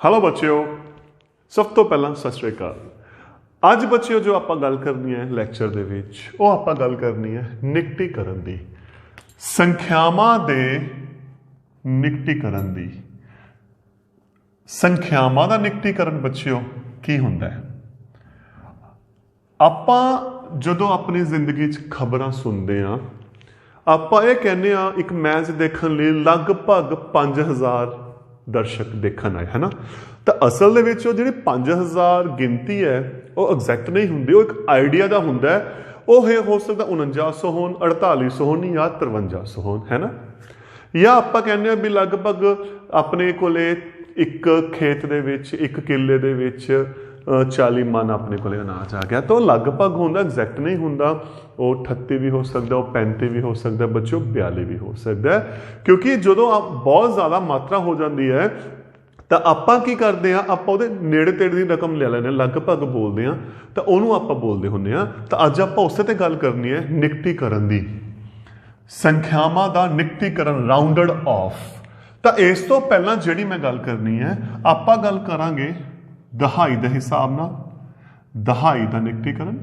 Hello बच्चों, सब तो पहला सत श्री अकाल। ਅੱਜ ਬੱਚਿਓ ਜੋ ਆਪਾਂ ਗੱਲ ਕਰਨੀ ਹੈ ਲੈਕਚਰ ਦੇ ਵਿੱਚ ਉਹ ਆਪਾਂ ਗੱਲ ਕਰਨੀ ਹੈ ਨਿਕਟੀਕਰਨ ਦੀ, ਸੰਖਿਆਵਾਂ ਦੇ ਨਿਕਟੀਕਰਨ ਦੀ। ਸੰਖਿਆਵਾਂ ਦਾ ਨਿਕਟੀਕਰਨ ਬੱਚਿਓ ਕੀ ਹੁੰਦਾ ਹੈ? ਆਪਾਂ ਜਦੋਂ ਆਪਣੀ ਜ਼ਿੰਦਗੀ 'ਚ ਖਬਰਾਂ ਸੁਣਦੇ ਹਾਂ ਆਪਾਂ ਇਹ ਕਹਿੰਦੇ ਹਾਂ ਇੱਕ ਮੈਚ ਦੇਖਣ ਲਈ ਲਗਭਗ 5000 ਦਰਸ਼ਕ ਦੇਖਣ ਆਏ, ਹੈ ਨਾ। ਤਾਂ ਅਸਲ ਦੇ ਵਿੱਚ ਉਹ ਜਿਹੜੀ 5000 ਗਿਣਤੀ ਹੈ ਉਹ ਐਗਜ਼ੈਕਟ ਨਹੀਂ ਹੁੰਦੀ, ਉਹ ਇੱਕ ਆਈਡੀਆ ਦਾ ਹੁੰਦਾ ਹੈ। ਉਹ ਹੋ ਸਕਦਾ 4900 ਹੋਣ, 4800 ਹੋਣ ਜਾਂ 5300 ਹੋਣ, ਹੈ ਨਾ। ਜਾਂ ਆਪਾਂ ਕਹਿੰਦੇ ਹਾਂ ਵੀ ਲਗਭਗ ਆਪਣੇ ਕੋਲੇ ਇੱਕ ਖੇਤ ਦੇ ਵਿੱਚ ਇੱਕ ਕਿੱਲੇ ਦੇ ਵਿੱਚ 40 ਮਣ ਆਪਣੇ ਕੋਲੇ ਅਨਾਜ ਆ ਗਿਆ, ਤਾਂ ਉਹ ਲਗਭਗ ਹੁੰਦਾ, ਐਗਜ਼ੈਕਟ ਨਹੀਂ ਹੁੰਦਾ। ਉਹ 38 ਵੀ ਹੋ ਸਕਦਾ, ਉਹ 35 ਵੀ ਹੋ ਸਕਦਾ ਬੱਚਿਓ, 42 ਵੀ ਹੋ ਸਕਦਾ। ਕਿਉਂਕਿ ਜਦੋਂ ਬਹੁਤ ਜ਼ਿਆਦਾ ਮਾਤਰਾ ਹੋ ਜਾਂਦੀ ਹੈ ਤਾਂ ਆਪਾਂ ਕੀ ਕਰਦੇ ਹਾਂ, ਆਪਾਂ ਉਹਦੇ ਨੇੜੇ ਤੇੜੇ ਦੀ ਰਕਮ ਲੈ ਲੈਂਦੇ ਹਾਂ, ਲਗਭਗ ਬੋਲਦੇ ਹਾਂ, ਤਾਂ ਉਹਨੂੰ ਆਪਾਂ ਬੋਲਦੇ ਹੁੰਦੇ ਹਾਂ। ਤਾਂ ਅੱਜ ਆਪਾਂ ਉਸੇ ਤੇ ਗੱਲ ਕਰਨੀ ਹੈ ਨਿਕਟੀਕਰਨ ਦੀ, ਸੰਖਿਆਵਾਂ ਦਾ ਨਿਕਟੀਕਰਨ, ਰਾਉਂਡਡ ਆਫ। ਤਾਂ ਇਸ ਤੋਂ ਪਹਿਲਾਂ ਜਿਹੜੀ ਮੈਂ ਗੱਲ ਕਰਨੀ ਹੈ, ਆਪਾਂ ਗੱਲ ਕਰਾਂਗੇ ਦਹਾਈ ਦੇ ਹਿਸਾਬ ਨਾਲ, ਦਹਾਈ ਦਾ ਨਿਕਟੀਕਰਨ,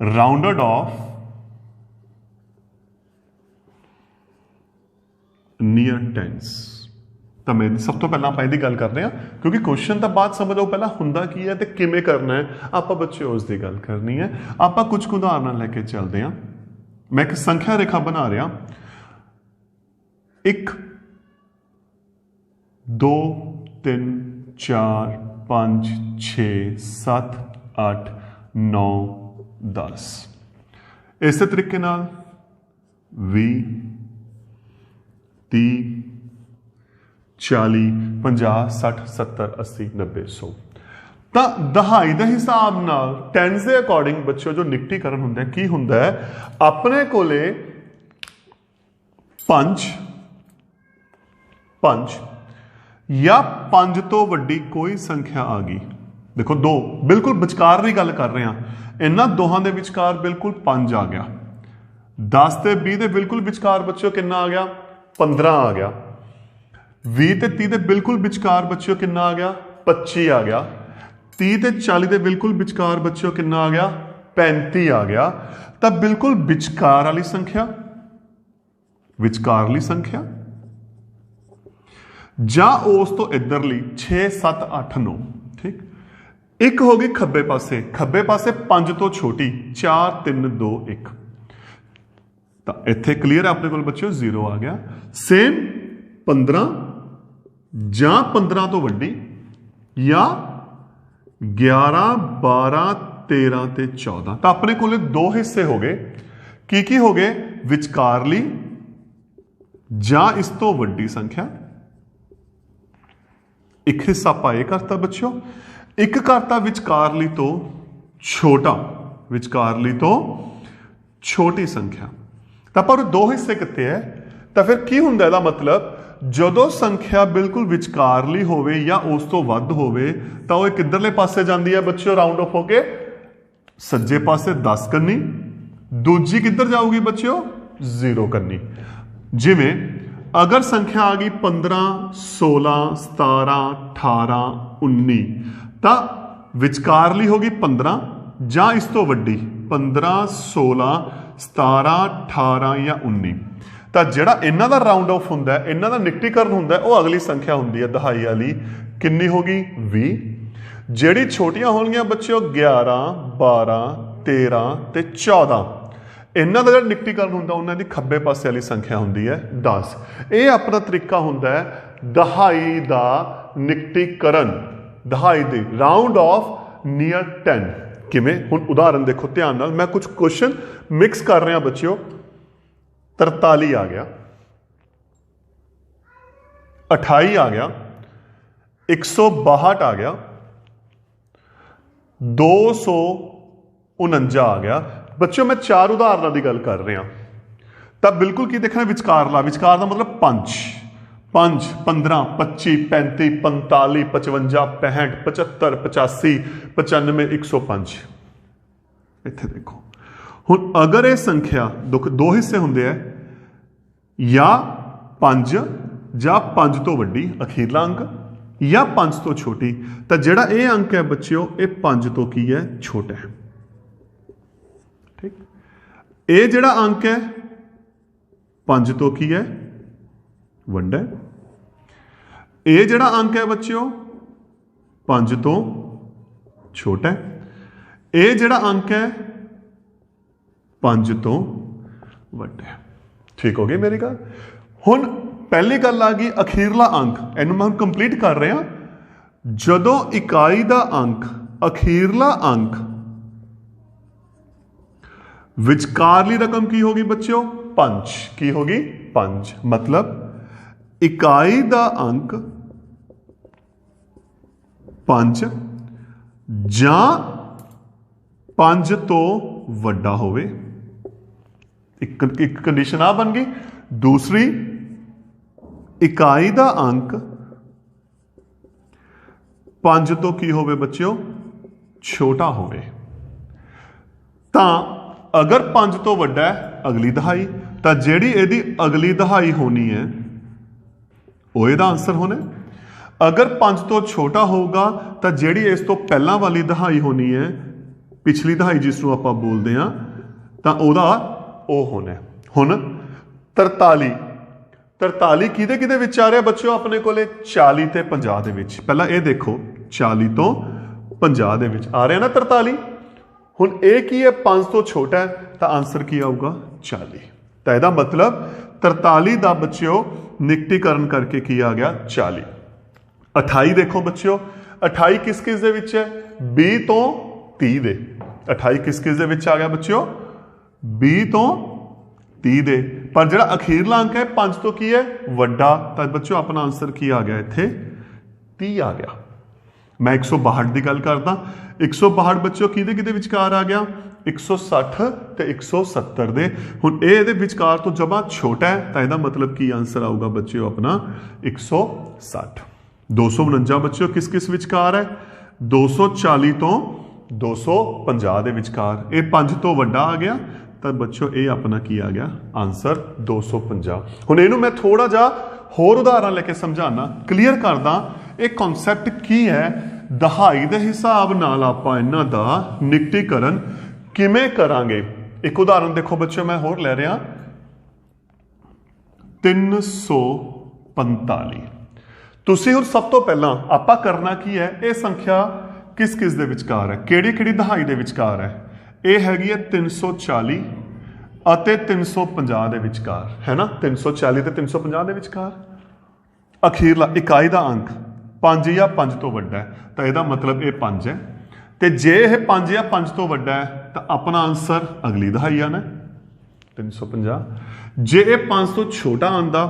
ਰਾਉਂਡਡ ਆਫ ਨੀਅਰ ਟੈਂਸ। ਤਾਂ ਮੈਂ ਸਭ ਤੋਂ ਪਹਿਲਾਂ ਆਪਾਂ ਇਹਦੀ ਗੱਲ ਕਰਦੇ ਹਾਂ, ਕਿਉਂਕਿ ਕੁਐਸਚਨ ਤਾਂ ਬਾਅਦ ਸਮਝ ਆਓ ਪਹਿਲਾਂ ਹੁੰਦਾ ਕੀ ਹੈ ਤੇ ਕਿਵੇਂ ਕਰਨਾ ਹੈ। ਆਪਾਂ ਬੱਚੇ ਉਸ ਦੀ ਗੱਲ ਕਰਨੀ ਹੈ। ਆਪਾਂ ਕੁਝ ਉਦਾਹਰਨਾਂ ਲੈ ਕੇ ਚੱਲਦੇ ਹਾਂ। ਮੈਂ ਇੱਕ ਸੰਖਿਆ ਰੇਖਾ ਬਣਾ ਰਿਹਾ, 1 2 3 4 5 6 7 8 9 10। ਇਸੇ ਤਰੀਕੇ ਨਾਲ 20 30 40 50 60 70 80 90 100। ਤਾਂ ਦਹਾਈ ਦੇ ਹਿਸਾਬ ਨਾਲ ਟੈਂਸ ਦੇ ਅਕੋਰਡਿੰਗ ਬੱਚਿਓ ਜੋ ਨਿਕਟੀਕਰਨ ਹੁੰਦਾ ਕੀ ਹੁੰਦਾ ਹੈ, ਆਪਣੇ ਕੋਲੇ 5 ਜਾਂ 5 ਤੋਂ ਵੱਡੀ ਕੋਈ ਸੰਖਿਆ ਆ ਗਈ। ਦੇਖੋ 2 ਬਿਲਕੁਲ ਵਿਚਕਾਰ ਦੀ ਗੱਲ ਕਰ ਰਹੇ ਹਾਂ, ਇਹਨਾਂ ਦੋਹਾਂ ਦੇ ਵਿਚਕਾਰ ਬਿਲਕੁਲ 5 ਆ ਗਿਆ। 10 ਤੇ 20 ਦੇ ਬਿਲਕੁਲ ਵਿਚਕਾਰ ਬੱਚਿਓ ਕਿੰਨਾ ਆ ਗਿਆ? 15 ਆ ਗਿਆ। 20 ਤੇ 30 ਦੇ ਬਿਲਕੁਲ ਵਿਚਕਾਰ ਬੱਚਿਓ ਕਿੰਨਾ ਆ ਗਿਆ? 25 ਆ ਗਿਆ। 30 ਤੇ 40 ਦੇ ਬਿਲਕੁਲ ਵਿਚਕਾਰ ਬੱਚਿਓ ਕਿੰਨਾ ਆ ਗਿਆ? 35 ਆ ਗਿਆ। ਤਾਂ ਬਿਲਕੁਲ ਵਿਚਕਾਰ ਵਾਲੀ ਸੰਖਿਆ, ਵਿਚਕਾਰਲੀ ਸੰਖਿਆ ਜਾਂ ਉਸ ਤੋਂ ਇੱਧਰਲੀ 6 7 8 9, ਠੀਕ। ਇੱਕ ਹੋ ਗਈ ਖੱਬੇ ਪਾਸੇ, ਖੱਬੇ ਪਾਸੇ 5 ਤੋਂ ਛੋਟੀ 4 3 2 1। ਤਾਂ ਇੱਥੇ ਕਲੀਅਰ ਹੈ ਆਪਣੇ ਕੋਲ ਬੱਚਿਓ 0 ਆ ਗਿਆ। ਸੇਮ 15 ਜਾਂ 15 ਤੋਂ ਵੱਡੀ ਜਾਂ 11 12 13 ਤੇ 14। ਤਾਂ ਆਪਣੇ ਕੋਲੇ 2 ਹਿੱਸੇ ਹੋ ਗਏ। ਕੀ ਹੋ ਗਏ? ਵਿਚਕਾਰਲੀ ਜਾਂ ਇਸ ਤੋਂ ਵੱਡੀ ਸੰਖਿਆ। ਇੱਕ ਹਿੱਸਾ ਆਪਾਂ ਇਹ ਕਰਤਾ ਬੱਚਿਓ, ਇੱਕ ਕਰਤਾ ਵਿਚਕਾਰਲੀ ਤੋਂ ਛੋਟਾ, ਵਿਚਕਾਰਲੀ ਤੋਂ ਛੋਟੀ ਸੰਖਿਆ। ਤਾਂ ਪਰ 2 ਹਿੱਸੇ ਕਿੱਥੇ ਹੈ? ਤਾਂ ਫਿਰ ਕੀ ਹੁੰਦਾ ਇਹਦਾ ਮਤਲਬ, ਜਦੋਂ ਸੰਖਿਆ ਬਿਲਕੁਲ ਵਿਚਕਾਰਲੀ ਹੋਵੇ ਜਾਂ ਉਸ ਤੋਂ ਵੱਧ ਹੋਵੇ ਤਾਂ ਉਹ ਕਿੱਧਰਲੇ ਪਾਸੇ ਜਾਂਦੀ ਹੈ ਬੱਚਿਓ? ਰਾਉਂਡ ਆਫ ਹੋ ਕੇ ਸੱਜੇ ਪਾਸੇ 10 ਕਰਨੀ, ਦੂਜੀ ਕਿੱਧਰ ਜਾਊਗੀ ਬੱਚਿਓ? 0 ਕਰਨੀ। ਜਿਵੇਂ ਅਗਰ ਸੰਖਿਆ ਆ ਗਈ 15 16 17 18 19, ਤਾਂ ਵਿਚਕਾਰਲੀ ਹੋ ਗਈ 15 ਜਾਂ ਇਸ ਤੋਂ ਵੱਡੀ 15 16 17 18 ਜਾਂ 19। ਤਾਂ ਜਿਹੜਾ ਇਹਨਾਂ ਦਾ ਰਾਉਂਡ ਆਫ ਹੁੰਦਾ, ਇਹਨਾਂ ਦਾ ਨਿਕਟੀਕਰਨ ਹੁੰਦਾ, ਉਹ ਅਗਲੀ ਸੰਖਿਆ ਹੁੰਦੀ ਹੈ ਦਹਾਈ ਵਾਲੀ। ਕਿੰਨੀ ਹੋ ਗਈ? 20। ਜਿਹੜੀ ਛੋਟੀਆਂ ਹੋਣਗੀਆਂ ਬੱਚਿਓ 11 12 13 ਤੇ 14। ਇਹਨਾਂ ਦਾ ਜਿਹੜਾ ਨਿਕਟੀਕਰਨ ਹੁੰਦਾ ਉਹਨਾਂ ਦੀ ਖੱਬੇ ਪਾਸੇ ਵਾਲੀ ਸੰਖਿਆ ਹੁੰਦੀ ਹੈ 10। ਇਹ ਆਪਣਾ ਤਰੀਕਾ ਹੁੰਦਾ ਹੈ ਦਹਾਈ ਦਾ ਨਿਕਟੀਕਰਨ, ਦਹਾਈ ਦੀ ਰਾਉਂਡ ਆਫ ਨੀਅਰ 10। ਕਿਵੇਂ? ਹੁਣ ਉਦਾਹਰਨ ਦੇਖੋ ਧਿਆਨ ਨਾਲ, ਮੈਂ ਕੁਝ ਕੁਐਸਚਨ ਮਿਕਸ ਕਰ ਰਿਹਾ ਬੱਚਿਓ। 43 ਆ ਗਿਆ, 28 ਆ ਗਿਆ, 162 ਆ ਗਿਆ, 249 ਆ ਗਿਆ। ਬੱਚਿਓ ਮੈਂ 4 ਉਦਾਹਰਨਾਂ ਦੀ ਗੱਲ ਕਰ ਰਿਹਾ। ਤਾਂ ਬਿਲਕੁਲ ਕੀ ਦੇਖਣਾ? ਵਿਚਕਾਰਲਾ। ਵਿਚਕਾਰ ਦਾ ਮਤਲਬ 5 5 15 25 35 45 55 65 75 85 95 105। ਇੱਥੇ ਦੇਖੋ ਹੁਣ ਅਗਰ ਇਹ ਸੰਖਿਆ ਦੋ ਹਿੱਸੇ ਹੁੰਦੇ ਆ, या 5 ਜਾਂ 5 ਤੋਂ ਵੱਡੀ ਅਖੀਰਲਾ ਅੰਕ ਜਾਂ 5 ਤੋਂ ਛੋਟੀ। ਤਾਂ ਜਿਹੜਾ ਇਹ ਅੰਕ ਹੈ ਬੱਚਿਓ ਇਹ 5 ਤੋਂ ਕੀ ਹੈ ਛੋਟਾ ਹੈ। ਠੀਕ, ਇਹ ਜਿਹੜਾ ਅੰਕ ਹੈ 5 ਤੋਂ ਕੀ ਹੈ ਵੱਡਾ ਹੈ। ਇਹ ਜਿਹੜਾ ਅੰਕ ਹੈ ਬੱਚਿਓ 5 ਤੋਂ ਛੋਟਾ ਹੈ। ਇਹ ਜਿਹੜਾ ਅੰਕ ਹੈ 5 ਤੋਂ ਵੱਡਾ ਹੈ। ਠੀਕ ਹੋ ਗਈ ਮੇਰੀ ਗੱਲ। ਹੁਣ ਪਹਿਲੀ ਗੱਲ ਆ ਗਈ ਅਖੀਰਲਾ ਅੰਕ, ਇਹਨੂੰ ਮੈਂ ਕੰਪਲੀਟ ਕਰ ਰਿਹਾ। ਜਦੋਂ ਇਕਾਈ ਦਾ ਅੰਕ ਅਖੀਰਲਾ ਅੰਕ ਵਿਚਕਾਰਲੀ ਰਕਮ ਕੀ ਹੋਗੀ ਬੱਚਿਓ 5 ਕੀ ਹੋਗੀ 5। ਮਤਲਬ ਇਕਾਈ ਦਾ ਅੰਕ 5 ਜਾਂ 5 ਤੋਂ ਵੱਡਾ ਹੋਵੇ। ਇੱਕ ਕੰਡੀਸ਼ਨ ਆ ਬਣ ਗਈ। ਦੂਸਰੀ ਇਕਾਈ ਦਾ ਅੰਕ 5 ਤੋਂ ਕੀ ਹੋਵੇ ਬੱਚਿਓ ਛੋਟਾ ਹੋਵੇ। ਤਾਂ ਅਗਰ 5 ਤੋਂ ਵੱਡਾ ਹੈ ਅਗਲੀ ਦਹਾਈ, ਤਾਂ ਜਿਹੜੀ ਇਹਦੀ ਅਗਲੀ ਦਹਾਈ ਹੋਣੀ ਹੈ ਉਹ ਇਹਦਾ ਆਨਸਰ ਹੋਣਾ। ਅਗਰ 5 ਤੋਂ ਛੋਟਾ ਹੋਊਗਾ ਤਾਂ ਜਿਹੜੀ ਇਸ ਤੋਂ ਪਹਿਲਾਂ ਵਾਲੀ ਦਹਾਈ ਹੋਣੀ ਹੈ ਪਿਛਲੀ ਦਹਾਈ ਜਿਸ ਨੂੰ ਆਪਾਂ ਬੋਲਦੇ ਹਾਂ ਤਾਂ ਉਹਦਾ ਉਹ ਹੋਣਾ। ਹੁਣ 43 ਕਿਹਦੇ ਵਿੱਚ ਆ ਰਿਹਾ ਬੱਚਿਓ ਆਪਣੇ ਕੋਲੇ 40 ਤੇ 50 ਦੇ ਵਿੱਚ। ਪਹਿਲਾਂ ਇਹ ਦੇਖੋ 40 ਤੋਂ 50 ਦੇ ਵਿੱਚ ਆ ਰਿਹਾ ਨਾ 43। ਹੁਣ ਇਹ ਕੀ ਹੈ 5 ਤੋਂ ਛੋਟਾ ਹੈ ਤਾਂ ਆਨਸਰ ਕੀ ਆਊਗਾ 40। ਤਾਂ ਇਹਦਾ ਮਤਲਬ 43 ਦਾ ਬੱਚਿਓ ਨਿਕਟੀਕਰਨ ਕਰਕੇ ਕੀ ਆ ਗਿਆ 40। 28 ਦੇਖੋ ਬੱਚਿਓ 28 ਕਿਸ ਦੇ ਵਿੱਚ ਹੈ 20 ਤੋਂ 30 ਦੇ। 28 ਕਿਸ ਦੇ ਵਿੱਚ ਆ ਗਿਆ ਬੱਚਿਓ 20 ਤੋਂ 30 ਦੇ। ਪਰ ਜਿਹੜਾ ਅਖੀਰਲਾ ਅੰਕ ਹੈ 5 ਤੋਂ ਕੀ ਹੈ ਵੱਡਾ, ਤਾਂ ਬੱਚਿਓ ਆਪਣਾ ਆਨਸਰ ਕੀ ਆ ਗਿਆ ਇੱਥੇ 30 ਆ ਗਿਆ। ਮੈਂ 162 ਦੀ ਗੱਲ ਕਰਦਾ। 162 ਬੱਚਿਓ ਕਿਹਦੇ ਵਿਚਕਾਰ ਆ ਗਿਆ 160 ਤੇ 170 ਦੇ। ਹੁਣ ਇਹ ਇਹਦੇ ਵਿਚਕਾਰ ਤੋਂ ਜਮਾ ਛੋਟਾ ਹੈ ਤਾਂ ਇਹਦਾ ਮਤਲਬ ਕੀ ਆਨਸਰ ਆਊਗਾ ਬੱਚਿਓ ਆਪਣਾ 160। 249 ਬੱਚਿਓ ਕਿਸ ਵਿਚਕਾਰ ਹੈ 240 ਤੋਂ 250 ਦੇ ਵਿਚਕਾਰ। ਇਹ 5 ਤੋਂ ਵੱਡਾ ਆ ਗਿਆ ਤਾਂ ਬੱਚਿਓ ਇਹ ਆਪਣਾ ਕੀ ਆ ਗਿਆ ਆਨਸਰ 250। ਹੁਣ ਇਹਨੂੰ ਮੈਂ ਥੋੜਾ ਜਿਹਾ ਹੋਰ ਉਦਾਹਰਨ ਲੈ ਕੇ ਸਮਝਾਉਣਾ, ਕਲੀਅਰ ਕਰਦਾ ਇਹ ਕਨਸੈਪਟ ਕੀ ਹੈ। ਦਹਾਈ ਦੇ ਹਿਸਾਬ ਨਾਲ ਆਪਾਂ ਇਹਨਾਂ ਦਾ ਨਿਕਟੀਕਰਨ ਕਿਵੇਂ ਕਰਾਂਗੇ। ਇੱਕ ਉਦਾਹਰਨ ਦੇਖੋ ਬੱਚਿਓ ਮੈਂ ਹੋਰ ਲੈ ਰਿਹਾ 345। ਤੁਸੀਂ ਹੁਣ ਸਭ ਤੋਂ ਪਹਿਲਾਂ ਆਪਾਂ ਕਰਨਾ ਕੀ ਹੈ ਇਹ ਸੰਖਿਆ ਕਿਸ ਦੇ ਵਿਚਕਾਰ ਹੈ ਕਿਹੜੀ ਦਹਾਈ ਦੇ ਵਿਚਕਾਰ ਹੈ। ਇਹ ਹੈਗੀ ਹੈ 340 ਅਤੇ 350 ਦੇ ਵਿਚਕਾਰ ਹੈ ਨਾ। 340 ਤੇ 350 ਦੇ ਵਿਚਕਾਰ ਅਖੀਰਲਾ ਇਕਾਈ ਦਾ ਅੰਕ 5 ਜਾਂ 5 ਤੋਂ ਵੱਡਾ ਹੈ ਤਾਂ ਇਹਦਾ ਮਤਲਬ ਇਹ 5 ਹੈ। ਤੇ ਜੇ ਇਹ 5 ਜਾਂ 5 ਤੋਂ ਵੱਡਾ ਹੈ ਤਾਂ ਆਪਣਾ ਆਨਸਰ ਅਗਲੀ ਦਹਾਈ ਆਣਾ 350। ਜੇ ਇਹ 5 ਤੋਂ ਛੋਟਾ ਆਂਦਾ,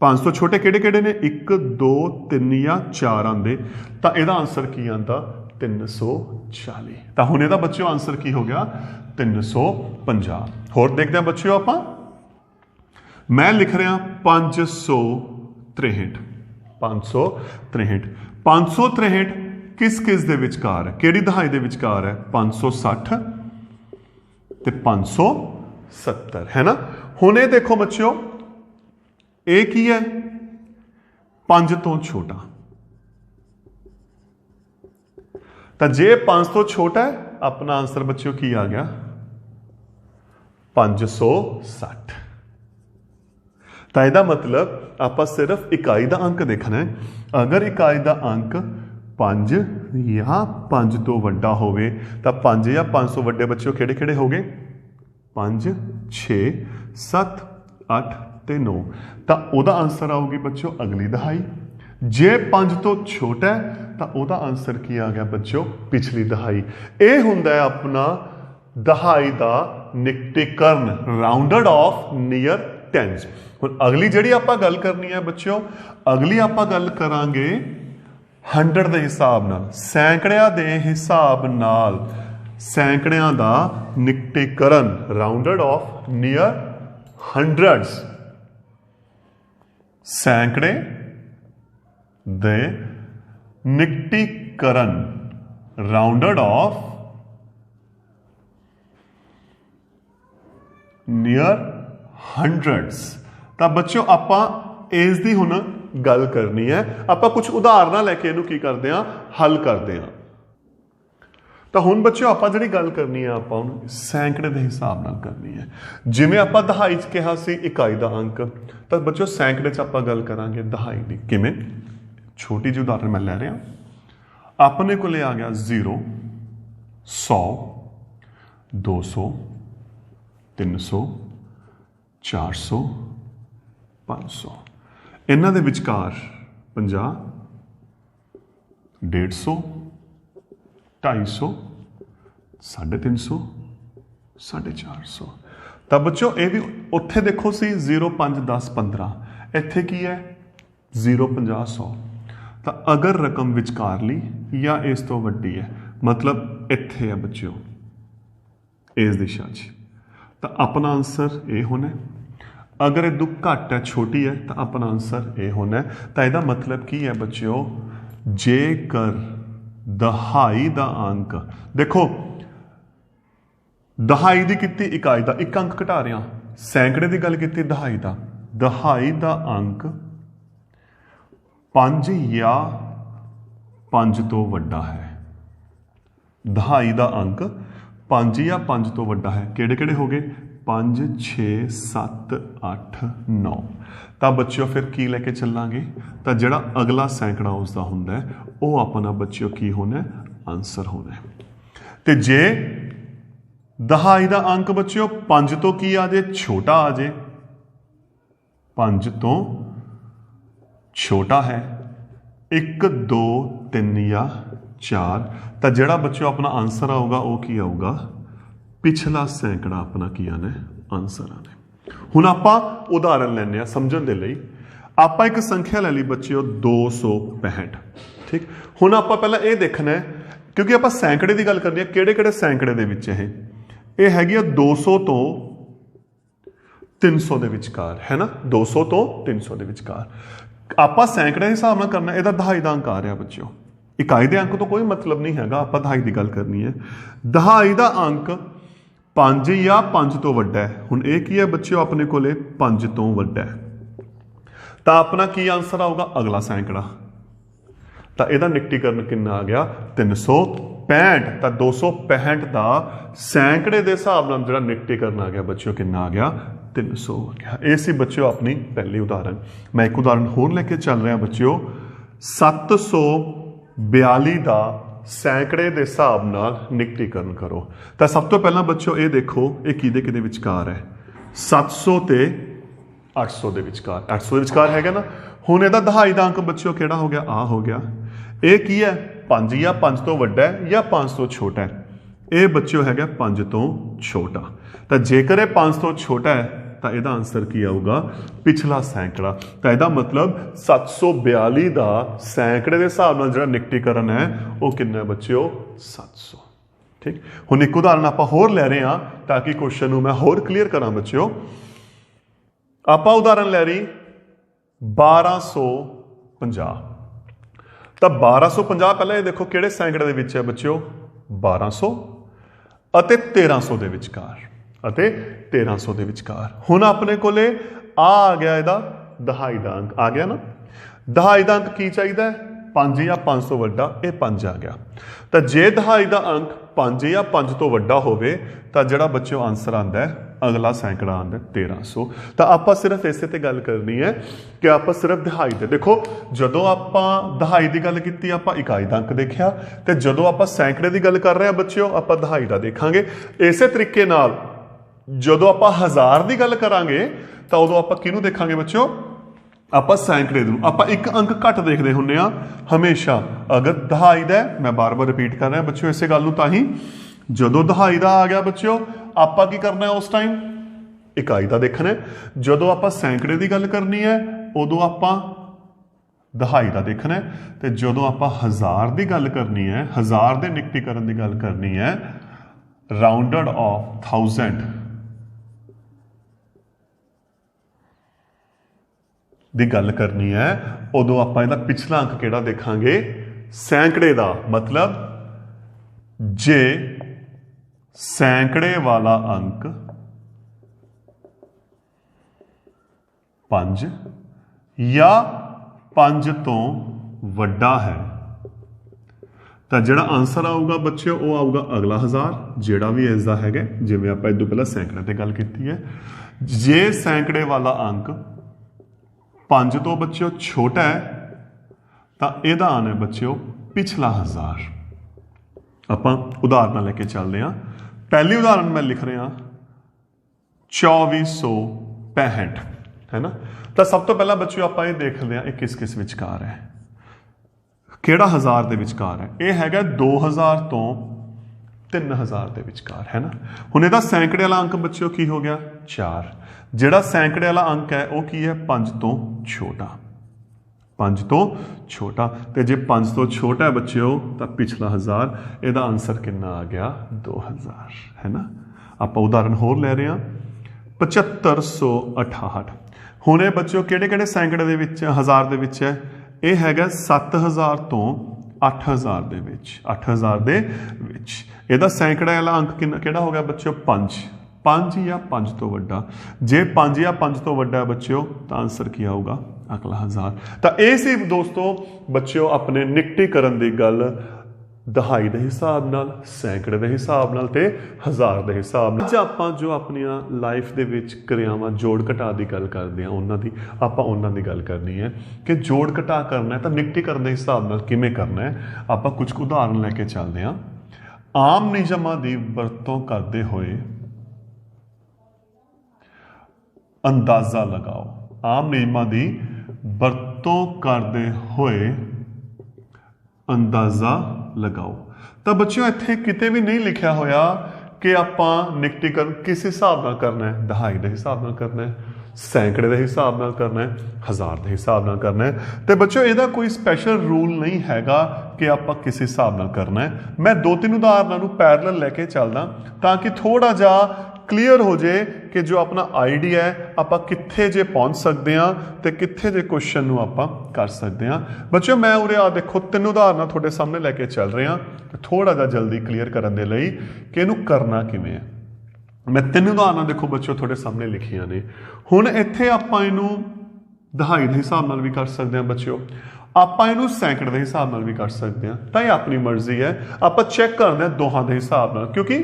5 ਤੋਂ ਛੋਟੇ ਕਿਹੜੇ ਨੇ 1 2 3 ਜਾਂ 4 ਆਂਦੇ ਤਾਂ ਇਹਦਾ ਆਨਸਰ ਕੀ ਆਂਦਾ 340। ਤਾਂ ਹੁਣ ਇਹਦਾ ਬੱਚਿਓ ਆਨਸਰ ਕੀ ਹੋ ਗਿਆ 350। ਹੋਰ ਦੇਖਦੇ ਹਾਂ ਬੱਚਿਓ ਆਪਾਂ। ਮੈਂ ਲਿਖ ਰਿਹਾ 563। 563 ਕਿਸ ਦੇ ਵਿਚਕਾਰ ਹੈ ਕਿਹੜੀ ਦਹਾਈ ਦੇ ਵਿਚਕਾਰ ਹੈ 560 ਤੇ 570 ਹੈ ਨਾ। ਹੁਣ ਇਹ ਦੇਖੋ ਬੱਚਿਓ ਇਹ ਕੀ ਹੈ 5 ਤੋਂ ਛੋਟਾ। ਤਾਂ ਜੇ 5 ਤੋਂ ਛੋਟਾ ਹੈ ਆਪਣਾ ਆਨਸਰ ਬੱਚਿਓ ਕੀ ਆ ਗਿਆ 560। ਤਾਂ ਇਹਦਾ ਮਤਲਬ ਆਪਾਂ ਸਿਰਫ ਇਕਾਈ ਦਾ ਅੰਕ ਦੇਖਣਾ ਹੈ। ਅਗਰ ਇਕਾਈ ਦਾ ਅੰਕ 5 ਜਾਂ 5 ਤੋਂ ਵੱਡਾ ਹੋਵੇ ਤਾਂ 5 ਜਾਂ 5 ਤੋਂ ਵੱਡੇ ਬੱਚਿਓ ਕਿਹੜੇ ਹੋ ਗਏ 5 6 7 8 ਤੇ 9 ਤਾਂ ਉਹਦਾ ਆਨਸਰ ਆਊਗੀ ਬੱਚਿਓ ਅਗਲੀ ਦਹਾਈ। ਜੇ 5 ਤੋਂ ਛੋਟਾ ਹੈ ਤਾਂ ਉਹਦਾ ਆਨਸਰ ਕੀ ਆ ਗਿਆ ਬੱਚਿਓ ਪਿਛਲੀ ਦਹਾਈ। ਇਹ ਹੁੰਦਾ ਹੈ ਆਪਣਾ ਦਹਾਈ ਦਾ ਨਿਕਟੀਕਰਨ ਰਾਉਂਡਡ ਆਫ ਨੀਅਰ ਟੈਂਸ। ਹੁਣ ਅਗਲੀ ਜਿਹੜੀ ਆਪਾਂ ਗੱਲ ਕਰਨੀ ਹੈ ਬੱਚਿਓ ਅਗਲੀ ਆਪਾਂ ਗੱਲ ਕਰਾਂਗੇ 100 ਦੇ ਹਿਸਾਬ ਨਾਲ, ਸੈਂਕੜਿਆਂ ਦੇ ਹਿਸਾਬ ਨਾਲ ਸੈਂਕੜਿਆਂ ਦਾ ਨਿਕਟੀਕਰਨ ਰਾਉਂਡਡ ਆਫ ਨੀਅਰ ਹੰਡਰਡਸ। ਸੈਂਕੜੇ ਦੇ ਨਿਕਟੀਕਰਨ ਰਾਉਂਡਡ ਆਫ ਨੀਅਰ ਹੰਡਰਡਸ ਤਾਂ ਬੱਚਿਓ ਆਪਾਂ ਇਸ ਦੀ ਹੁਣ ਗੱਲ ਕਰਨੀ ਹੈ। ਆਪਾਂ ਕੁਝ ਉਦਾਹਰਨਾਂ ਲੈ ਕੇ ਇਹਨੂੰ ਕੀ ਕਰਦੇ ਹਾਂ, ਹੱਲ ਕਰਦੇ ਹਾਂ। ਤਾਂ ਹੁਣ ਬੱਚਿਓ ਆਪਾਂ ਜਿਹੜੀ ਗੱਲ ਕਰਨੀ ਹੈ ਆਪਾਂ ਉਹਨੂੰ ਸੈਂਕੜੇ ਦੇ ਹਿਸਾਬ ਨਾਲ ਕਰਨੀ ਹੈ। ਜਿਵੇਂ ਆਪਾਂ ਦਹਾਈ 'ਚ ਕਿਹਾ ਸੀ ਇਕਾਈ ਦਾ ਅੰਕ, ਤਾਂ ਬੱਚਿਓ ਸੈਂਕੜੇ 'ਚ ਆਪਾਂ ਗੱਲ ਕਰਾਂਗੇ ਦਹਾਈ ਦੀ। ਕਿਵੇਂ? ਛੋਟੀ ਜਿਹੀ ਉਦਾਹਰਨ ਮੈਂ ਲੈ ਰਿਹਾ। ਆਪਣੇ ਕੋਲੇ ਆ ਗਿਆ 0, 100, 200, 300, 400, 500। ਇਹਨਾਂ ਦੇ ਵਿਚਕਾਰ 50, 150, 250, 350, 450। ਤਾਂ ਬੱਚਿਓ ਇਹ ਵੀ ਉੱਥੇ ਦੇਖੋ ਸੀ 0, 5, 10, 15। ਇੱਥੇ ਕੀ ਹੈ 0, 50, 100। ਤਾਂ ਅਗਰ ਰਕਮ ਵਿਚਕਾਰਲੀ ਜਾਂ ਇਸ ਤੋਂ ਵੱਡੀ ਹੈ, ਮਤਲਬ ਇੱਥੇ ਹੈ ਬੱਚਿਓ ਇਸ ਦਿਸ਼ਾ 'ਚ, ਤਾਂ ਆਪਣਾ ਆਨਸਰ ਇਹ ਹੋਣਾ। ਅਗਰ ਇਹ ਤੋਂ ਘੱਟ ਹੈ, ਛੋਟੀ ਹੈ, ਤਾਂ ਆਪਣਾ ਆਨਸਰ ਇਹ ਹੋਣਾ। ਤਾਂ ਇਹਦਾ ਮਤਲਬ ਕੀ ਹੈ ਬੱਚਿਓ, ਜੇਕਰ ਦਹਾਈ ਦਾ ਅੰਕ, ਦੇਖੋ ਦਹਾਈ ਦੀ ਕੀਤੀ ਇਕਾਈ ਦਾ, ਇੱਕ ਅੰਕ ਘਟਾ ਰਿਹਾ। ਸੈਂਕੜੇ ਦੀ ਗੱਲ ਕੀਤੀ ਦਹਾਈ ਦਾ, ਦਹਾਈ ਦਾ ਅੰਕ 5 ਜਾਂ 5 ਤੋਂ ਵੱਡਾ ਹੈ। ਦਹਾਈ ਦਾ ਅੰਕ 5 ਜਾਂ 5 ਤੋਂ ਵੱਡਾ ਹੈ। ਕਿਹੜੇ ਕਿਹੜੇ ਹੋ ਗਏ? 5, 6, 7, 8, 9। ਤਾਂ ਬੱਚਿਓ ਫਿਰ ਕੀ ਲੈ ਕੇ ਚੱਲਾਂਗੇ? ਤਾਂ ਜਿਹੜਾ ਅਗਲਾ ਸੈਂਕੜਾ ਉਸਦਾ ਹੁੰਦਾ ਉਹ ਆਪਣਾ ਬੱਚਿਓ ਕੀ ਹੋਣਾ? ਆਨਸਰ ਹੋਣਾ। ਤੇ ਜੇ ਦਹਾਈ ਦਾ ਅੰਕ ਬੱਚਿਓ 5 ਤੋਂ ਕੀ ਆ ਜੇ? ਛੋਟਾ ਆ ਜੇ। 5 ਤੋਂ ਛੋਟਾ ਹੈ, 1, 2, 3 ਜਾਂ 4, ਤਾਂ ਜਿਹੜਾ ਬੱਚਿਓ ਆਪਣਾ ਆਨਸਰ ਆਊਗਾ ਉਹ ਕੀ ਆਊਗਾ? ਪਿਛਲਾ ਸੈਂਕੜਾ ਆਪਣਾ ਕੀ ਆਣਾ? ਆਨਸਰ ਆਣਾ। ਹੁਣ ਆਪਾਂ ਉਦਾਹਰਨ ਲੈਣੇ ਆ ਸਮਝਣ ਦੇ ਲਈ। ਆਪਾਂ ਇੱਕ ਸੰਖਿਆ ਲੈ ਲਈ ਬੱਚਿਓ 265। ਠੀਕ, ਹੁਣ ਆਪਾਂ ਪਹਿਲਾਂ ਇਹ ਦੇਖਣਾ ਹੈ, ਕਿਉਂਕਿ ਆਪਾਂ ਸੈਂਕੜੇ ਦੀ ਗੱਲ ਕਰਨੀ ਹੈ। ਕਿਹੜੇ ਕਿਹੜੇ ਸੈਂਕੜੇ ਦੇ ਵਿੱਚ ਇਹ ਹੈਗੀ ਆ 200 ਤੋਂ 300 ਦੇ ਵਿਚਕਾਰ, ਹੈ ਨਾ। 200 ਤੋਂ 300 ਦੇ ਵਿਚਕਾਰ ਆਪਾਂ ਸੈਂਕੜੇ ਦੇ ਹਿਸਾਬ ਨਾਲ ਕਰਨਾ। ਇਹਦਾ ਦਹਾਈ ਦਾ ਅੰਕ ਆ ਰਿਹਾ ਬੱਚਿਓ, ਇਕਾਈ ਦੇ ਅੰਕ ਤੋਂ ਕੋਈ ਮਤਲਬ ਨਹੀਂ ਹੈਗਾ, ਆਪਾਂ ਦਹਾਈ ਦੀ ਗੱਲ ਕਰਨੀ ਹੈ। ਦਹਾਈ ਦਾ ਅੰਕ 5 ਜਾਂ 5 ਤੋਂ ਵੱਡਾ ਹੈ। ਹੁਣ ਇਹ ਕੀ ਹੈ ਬੱਚਿਓ? ਆਪਣੇ ਕੋਲੇ 5 ਤੋਂ ਵੱਡਾ ਹੈ, ਤਾਂ ਆਪਣਾ ਕੀ ਆਨਸਰ ਆਊਗਾ? ਅਗਲਾ ਸੈਂਕੜਾ। ਤਾਂ ਇਹਦਾ ਨਿਕਟੀਕਰਨ ਕਿੰਨਾ ਆ ਗਿਆ? 365। ਤਾਂ 265 ਦਾ ਸੈਂਕੜੇ ਦੇ ਹਿਸਾਬ ਨਾਲ ਜਿਹੜਾ ਨਿਕਟੀਕਰਨ ਆ ਗਿਆ ਬੱਚਿਓ ਕਿੰਨਾ ਆ ਗਿਆ? 300 ਆ ਗਿਆ। ਇਹ ਸੀ ਬੱਚਿਓ ਆਪਣੀ ਪਹਿਲੀ ਉਦਾਹਰਨ। ਮੈਂ ਇੱਕ ਉਦਾਹਰਨ ਹੋਰ ਲੈ ਕੇ ਚੱਲ ਰਿਹਾ ਬੱਚਿਓ। 742 ਦਾ ਸੈਂਕੜੇ ਦੇ ਹਿਸਾਬ ਨਾਲ ਨਿਕਟੀਕਰਨ ਕਰੋ। ਤਾਂ ਸਭ ਤੋਂ ਪਹਿਲਾਂ ਬੱਚਿਓ ਇਹ ਦੇਖੋ ਇਹ ਕਿਹਦੇ ਵਿਚਕਾਰ ਹੈ? 700 ਤੇ 800 ਦੇ ਵਿਚਕਾਰ। 800 ਦੇ ਵਿਚਕਾਰ ਹੈਗਾ ਨਾ। ਹੁਣ ਇਹਦਾ ਦਹਾਈ ਦਾ ਅੰਕ ਬੱਚਿਓ ਕਿਹੜਾ ਹੋ ਗਿਆ? ਆ ਹੋ ਗਿਆ। ਇਹ ਕੀ ਹੈ? 5 ਜਾਂ 5 ਤੋਂ ਵੱਡਾ ਹੈ ਜਾਂ 5 ਤੋਂ ਛੋਟਾ ਹੈ? ਇਹ ਬੱਚਿਓ ਹੈਗਾ 5 ਤੋਂ ਛੋਟਾ। ਤਾਂ ਜੇਕਰ ਇਹ 5 ਤੋਂ ਛੋਟਾ ਹੈ ਤਾਂ ਇਹਦਾ ਆਨਸਰ ਕੀ ਆਊਗਾ? ਪਿਛਲਾ ਸੈਂਕੜਾ। ਤਾਂ ਇਹਦਾ ਮਤਲਬ 742 ਦਾ ਸੈਂਕੜੇ ਦੇ ਹਿਸਾਬ ਨਾਲ ਜਿਹੜਾ ਨਿਕਟੀਕਰਨ ਹੈ ਉਹ ਕਿੰਨਾ ਬੱਚਿਓ? 700। ਠੀਕ, ਹੁਣ ਇੱਕ ਉਦਾਹਰਨ ਆਪਾਂ ਹੋਰ ਲੈ ਰਹੇ ਹਾਂ ਤਾਂ ਕਿ ਕੁਐਸਚਨ ਨੂੰ ਮੈਂ ਹੋਰ ਕਲੀਅਰ ਕਰਾਂ ਬੱਚਿਓ। ਆਪਾਂ ਉਦਾਹਰਨ ਲੈ ਰਹੀ 1250। ਤਾਂ 1250 ਪਹਿਲਾਂ ਇਹ ਦੇਖੋ ਕਿਹੜੇ ਸੈਂਕੜੇ ਦੇ ਵਿੱਚ ਹੈ ਬੱਚਿਓ? 1200 ਅਤੇ 1300 ਦੇ ਵਿਚਕਾਰ। ਅਤੇ 1300 ਦੇ ਵਿਚਕਾਰ। ਹੁਣ ਆਪਣੇ ਕੋਲੇ ਆ ਗਿਆ ਇਹਦਾ ਦਹਾਈ ਦਾ ਅੰਕ ਆ ਗਿਆ ਨਾ। ਦਹਾਈ ਦਾ ਅੰਕ ਕੀ ਚਾਹੀਦਾ? 5 ਜਾਂ 5 ਤੋਂ ਵੱਡਾ। ਇਹ 5 ਆ ਗਿਆ। ਤਾਂ ਜੇ ਦਹਾਈ ਦਾ ਅੰਕ 5 ਜਾਂ 5 ਤੋਂ ਵੱਡਾ ਹੋਵੇ ਤਾਂ ਜਿਹੜਾ ਬੱਚਿਓ ਆਨਸਰ ਆਉਂਦਾ ਹੈ ਅਗਲਾ ਸੈਂਕੜਾ ਆਉਂਦਾ 1300। ਤਾਂ ਆਪਾਂ ਸਿਰਫ ਇਸੇ ਤੇ ਗੱਲ ਕਰਨੀ ਹੈ ਕਿ ਆਪਾਂ ਸਿਰਫ ਦਹਾਈ ਤੇ ਦੇਖੋ। ਜਦੋਂ ਆਪਾਂ ਦਹਾਈ ਦੀ ਗੱਲ ਕੀਤੀ ਆਪਾਂ ਇਕਾਈ ਦਾ ਅੰਕ ਦੇਖਿਆ, ਤੇ ਜਦੋਂ ਆਪਾਂ ਸੈਂਕੜੇ ਦੀ ਗੱਲ ਕਰ ਰਹੇ ਹਾਂ ਬੱਚਿਓ ਆਪਾਂ ਦਹਾਈ ਦਾ ਦੇਖਾਂਗੇ। ਇਸੇ ਤਰੀਕੇ ਨਾਲ ਜਦੋਂ ਆਪਾਂ ਹਜ਼ਾਰ ਦੀ ਗੱਲ ਕਰਾਂਗੇ ਤਾਂ ਉਦੋਂ ਆਪਾਂ ਕਿਹਨੂੰ ਦੇਖਾਂਗੇ ਬੱਚਿਓ? ਆਪਾਂ ਸੈਂਕੜੇ ਨੂੰ। ਆਪਾਂ ਇੱਕ ਅੰਕ ਘੱਟ ਦੇਖਦੇ ਹੁੰਦੇ ਆ ਹਮੇਸ਼ਾ। ਅਗਰ ਦਹਾਈ ਦਾ, ਮੈਂ ਬਾਰ-ਬਾਰ ਰਿਪੀਟ ਕਰ ਰਿਹਾ ਬੱਚਿਓ ਇਸੇ ਗੱਲ ਨੂੰ, ਤਾਂ ਹੀ ਜਦੋਂ ਦਹਾਈ ਦਾ ਆ ਗਿਆ ਬੱਚਿਓ ਆਪਾਂ ਕੀ ਕਰਨਾ ਉਸ ਟਾਈਮ? ਇਕਾਈ ਦਾ ਦੇਖਣਾ। ਜਦੋਂ ਆਪਾਂ ਸੈਂਕੜੇ ਦੀ ਗੱਲ ਕਰਨੀ ਹੈ ਉਦੋਂ ਆਪਾਂ ਦਹਾਈ ਦਾ ਦੇਖਣਾ। ਤੇ ਜਦੋਂ ਆਪਾਂ ਹਜ਼ਾਰ ਦੀ ਗੱਲ ਕਰਨੀ ਹੈ, ਹਜ਼ਾਰ ਦੇ ਨਿਕਟੀਕਰਨ ਦੀ ਗੱਲ ਕਰਨੀ ਹੈ, ਰਾਉਂਡਡ ਆਫ 1000 ਦੀ ਗੱਲ ਕਰਨੀ ਹੈ, ਉਦੋਂ ਆਪਾਂ ਇਹਦਾ ਪਿਛਲਾ ਅੰਕ ਕਿਹੜਾ ਦੇਖਾਂਗੇ? ਸੈਂਕੜੇ ਦਾ। ਮਤਲਬ ਜੇ ਸੈਂਕੜੇ ਵਾਲਾ ਅੰਕ 5 या 5 तो वड्डा है, तो जिहड़ा आंसर आऊगा बच्चों वो आऊगा अगला 1000 जिहड़ा भी इसका है, जिवें आपां इदों पहला सैकड़े ते गल कीती है। जे सैकड़े वाला अंक 5 तो बच्चों छोटा है तो इहदा आना है बच्चों पिछला 1000। आपां उदाहरण लेके चलते हैं। पहली उदाहरण मैं लिख रहा 2465 है ना। तो सब तो पहला बच्चों आपां ये देखते हैं किस किस विचकार है, किहड़ा 1000 के विचकार है। यह है 2000 तो 3000 के विचकार है ना। हुण इहदा सैकड़े वाला अंक बच्चों की हो गया 4, जिहड़ा सैकड़े वाला अंक है वह की है 5 तो छोटा, 5 तो छोटा। तो जे 5 तो छोटा है बच्चों तो पिछला 1000, इहदा आंसर कितना आ गया 2000 है ना। आप उदाहरण होर ले रहे हैं 7568। हुण ये बच्चों किहड़े-किहड़े सैकड़े दे विच 1000 दे विच है, यह है 7000 तो 8000 दे विच, 8000 दे विच। इहदा सैकड़े वाला अंक किहड़ा हो गया बच्चों 5, 5 या 5 तो वड्डा। जे 5 या 5 तो वड्डा बच्चों तो आंसर की आऊगा अगला 1000। तो यह सी दोस्तों बच्चों अपने निकटीकरण की गल दहाई के हिसाब नाल, सैकड़े के हिसाब नाल ते 1000 के हिसाब नाल। अज आपां जो अपनिया लाइफ दे विच क्रियावां जोड़ घटा की गल करते हैं, उन्हां दी आपां उन्हां दी गल करनी है कि जोड़ घटा करना है तो निकटीकरण के हिसाब नाल किवें करना है। आपां कुछ उदाहरण लैके चलते हैं। आम नियमां दी वरतों करते हुए अंदाजा लगाओ, आम नियमां दी वरतों करते हुए अंदाजा लगाओ। तो बच्चों इत्थे किते भी नहीं लिखा होया कि आपां निकटीकरण किस हिसाब नाल करना है, दहाई के हिसाब नाल करना है, सैकड़े के हिसाब नाल करना है, 1000 के हिसाब नाल करना है। तो बच्चों इहदा कोई स्पैशल रूल नहीं हैगा कि आपां किस हिसाब नाल करना है। मैं 2-3 उदाहरणों नूं पैरलल लैके चलदा ताकि थोड़ा जा क्लीयर हो जाए कि जो अपना आइडिया है आपां कित्थे जे पहुंच सकते हैं तो कित्थे जे क्वेश्चन नूं आपां कर सकते हैं। बच्चों मैं उरे आ देखो 3 उदाहरण थोड़े सामने लैके चल रहे हैं तो थोड़ा जा जल्दी क्लीयर करने दे लई कि इहनूं करना किवें है। मैं 3 उदाहरण देखो बच्चों थोड़े सामने लिखियां ने। हुण इत्थे आपां इहनूं दहाई के हिसाब नाल भी कर सकते हैं बच्चों, आपां इहनूं सैकड़े के हिसाब नाल भी कर सकते हैं। तो ये अपनी मर्जी है, आपां चैक करते हैं दोहां के हिसाब नाल, क्योंकि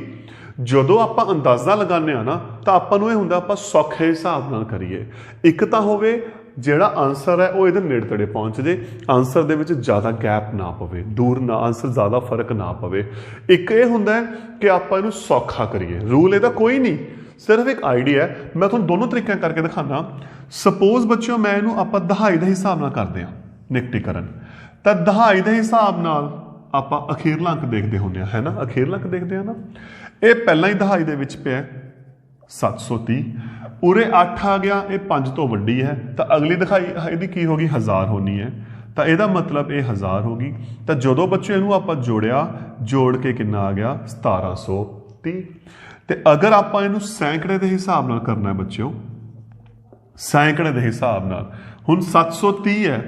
ਜਦੋਂ ਆਪਾਂ ਅੰਦਾਜ਼ਾ ਲਗਾਉਂਦੇ ਆ ਨਾ ਤਾਂ ਆਪਾਂ ਨੂੰ ਇਹ ਹੁੰਦਾ ਆਪਾਂ ਸੌਖੇ ਹਿਸਾਬ ਨਾਲ ਕਰੀਏ। ਇੱਕ ਤਾਂ ਹੋਵੇ ਜਿਹੜਾ ਆਨਸਰ ਹੈ ਉਹ ਇਹਦੇ ਨੇੜੇ ਤੇੜੇ ਪਹੁੰਚ ਜੇ, ਆਨਸਰ ਦੇ ਵਿੱਚ ਜ਼ਿਆਦਾ ਗੈਪ ਨਾ ਪਵੇ, ਦੂਰ ਨਾ ਆਨਸਰ ਜ਼ਿਆਦਾ ਫਰਕ ਨਾ ਪਵੇ। ਇੱਕ ਇਹ ਹੁੰਦਾ ਕਿ ਆਪਾਂ ਇਹਨੂੰ ਸੌਖਾ ਕਰੀਏ। ਰੂਲ ਇਹਦਾ ਕੋਈ ਨਹੀਂ, ਸਿਰਫ ਇੱਕ ਆਈਡੀਆ ਹੈ। ਮੈਂ ਤੁਹਾਨੂੰ ਦੋਨੋਂ ਤਰੀਕਿਆਂ ਕਰਕੇ ਦਿਖਾਣਾ। ਸਪੋਜ਼ ਬੱਚਿਓ ਮੈਂ ਇਹਨੂੰ ਆਪਾਂ ਦਹਾਈ ਦੇ ਹਿਸਾਬ ਨਾਲ ਕਰਦੇ ਹਾਂ ਨਿਕਟੀਕਰਨ, ਤਾਂ ਦਹਾਈ ਦੇ ਹਿਸਾਬ ਨਾਲ ਆਪਾਂ ਅਖੀਰਲਾ ਅੰਕ ਦੇਖਦੇ ਹੁੰਦੇ ਆ, ਹੈ ਨਾ। ਅਖੀਰਲਾ ਅੰਕ ਦੇਖਦੇ ਆ ਨਾ, ਇਹ ਪਹਿਲਾਂ ਹੀ ਦਹਾਈ ਦੇ ਵਿੱਚ ਪਿਆ 730, ਉਰੇ 8 ਆ ਗਿਆ, ਇਹ 5 ਤੋਂ ਵੱਡੀ ਹੈ ਤਾਂ ਅਗਲੀ ਦਿਖਾਈ ਇਹਦੀ ਕੀ ਹੋਗੀ 1000 ਹੋਣੀ ਹੈ। ਤਾਂ ਇਹਦਾ ਮਤਲਬ ਇਹ 1000 ਹੋ ਗਈ। ਤਾਂ ਜਦੋਂ ਬੱਚੇ ਇਹਨੂੰ ਆਪਾਂ ਜੋੜਿਆ, ਜੋੜ ਕੇ ਕਿੰਨਾ ਆ ਗਿਆ 1730। ਤੇ ਅਗਰ ਆਪਾਂ ਇਹਨੂੰ ਸੈਂਕੜੇ ਦੇ ਹਿਸਾਬ ਨਾਲ ਕਰਨਾ ਹੈ ਬੱਚਿਓ, ਸੈਂਕੜੇ ਦੇ ਹਿਸਾਬ ਨਾਲ, ਹੁਣ 730 ਹੈ,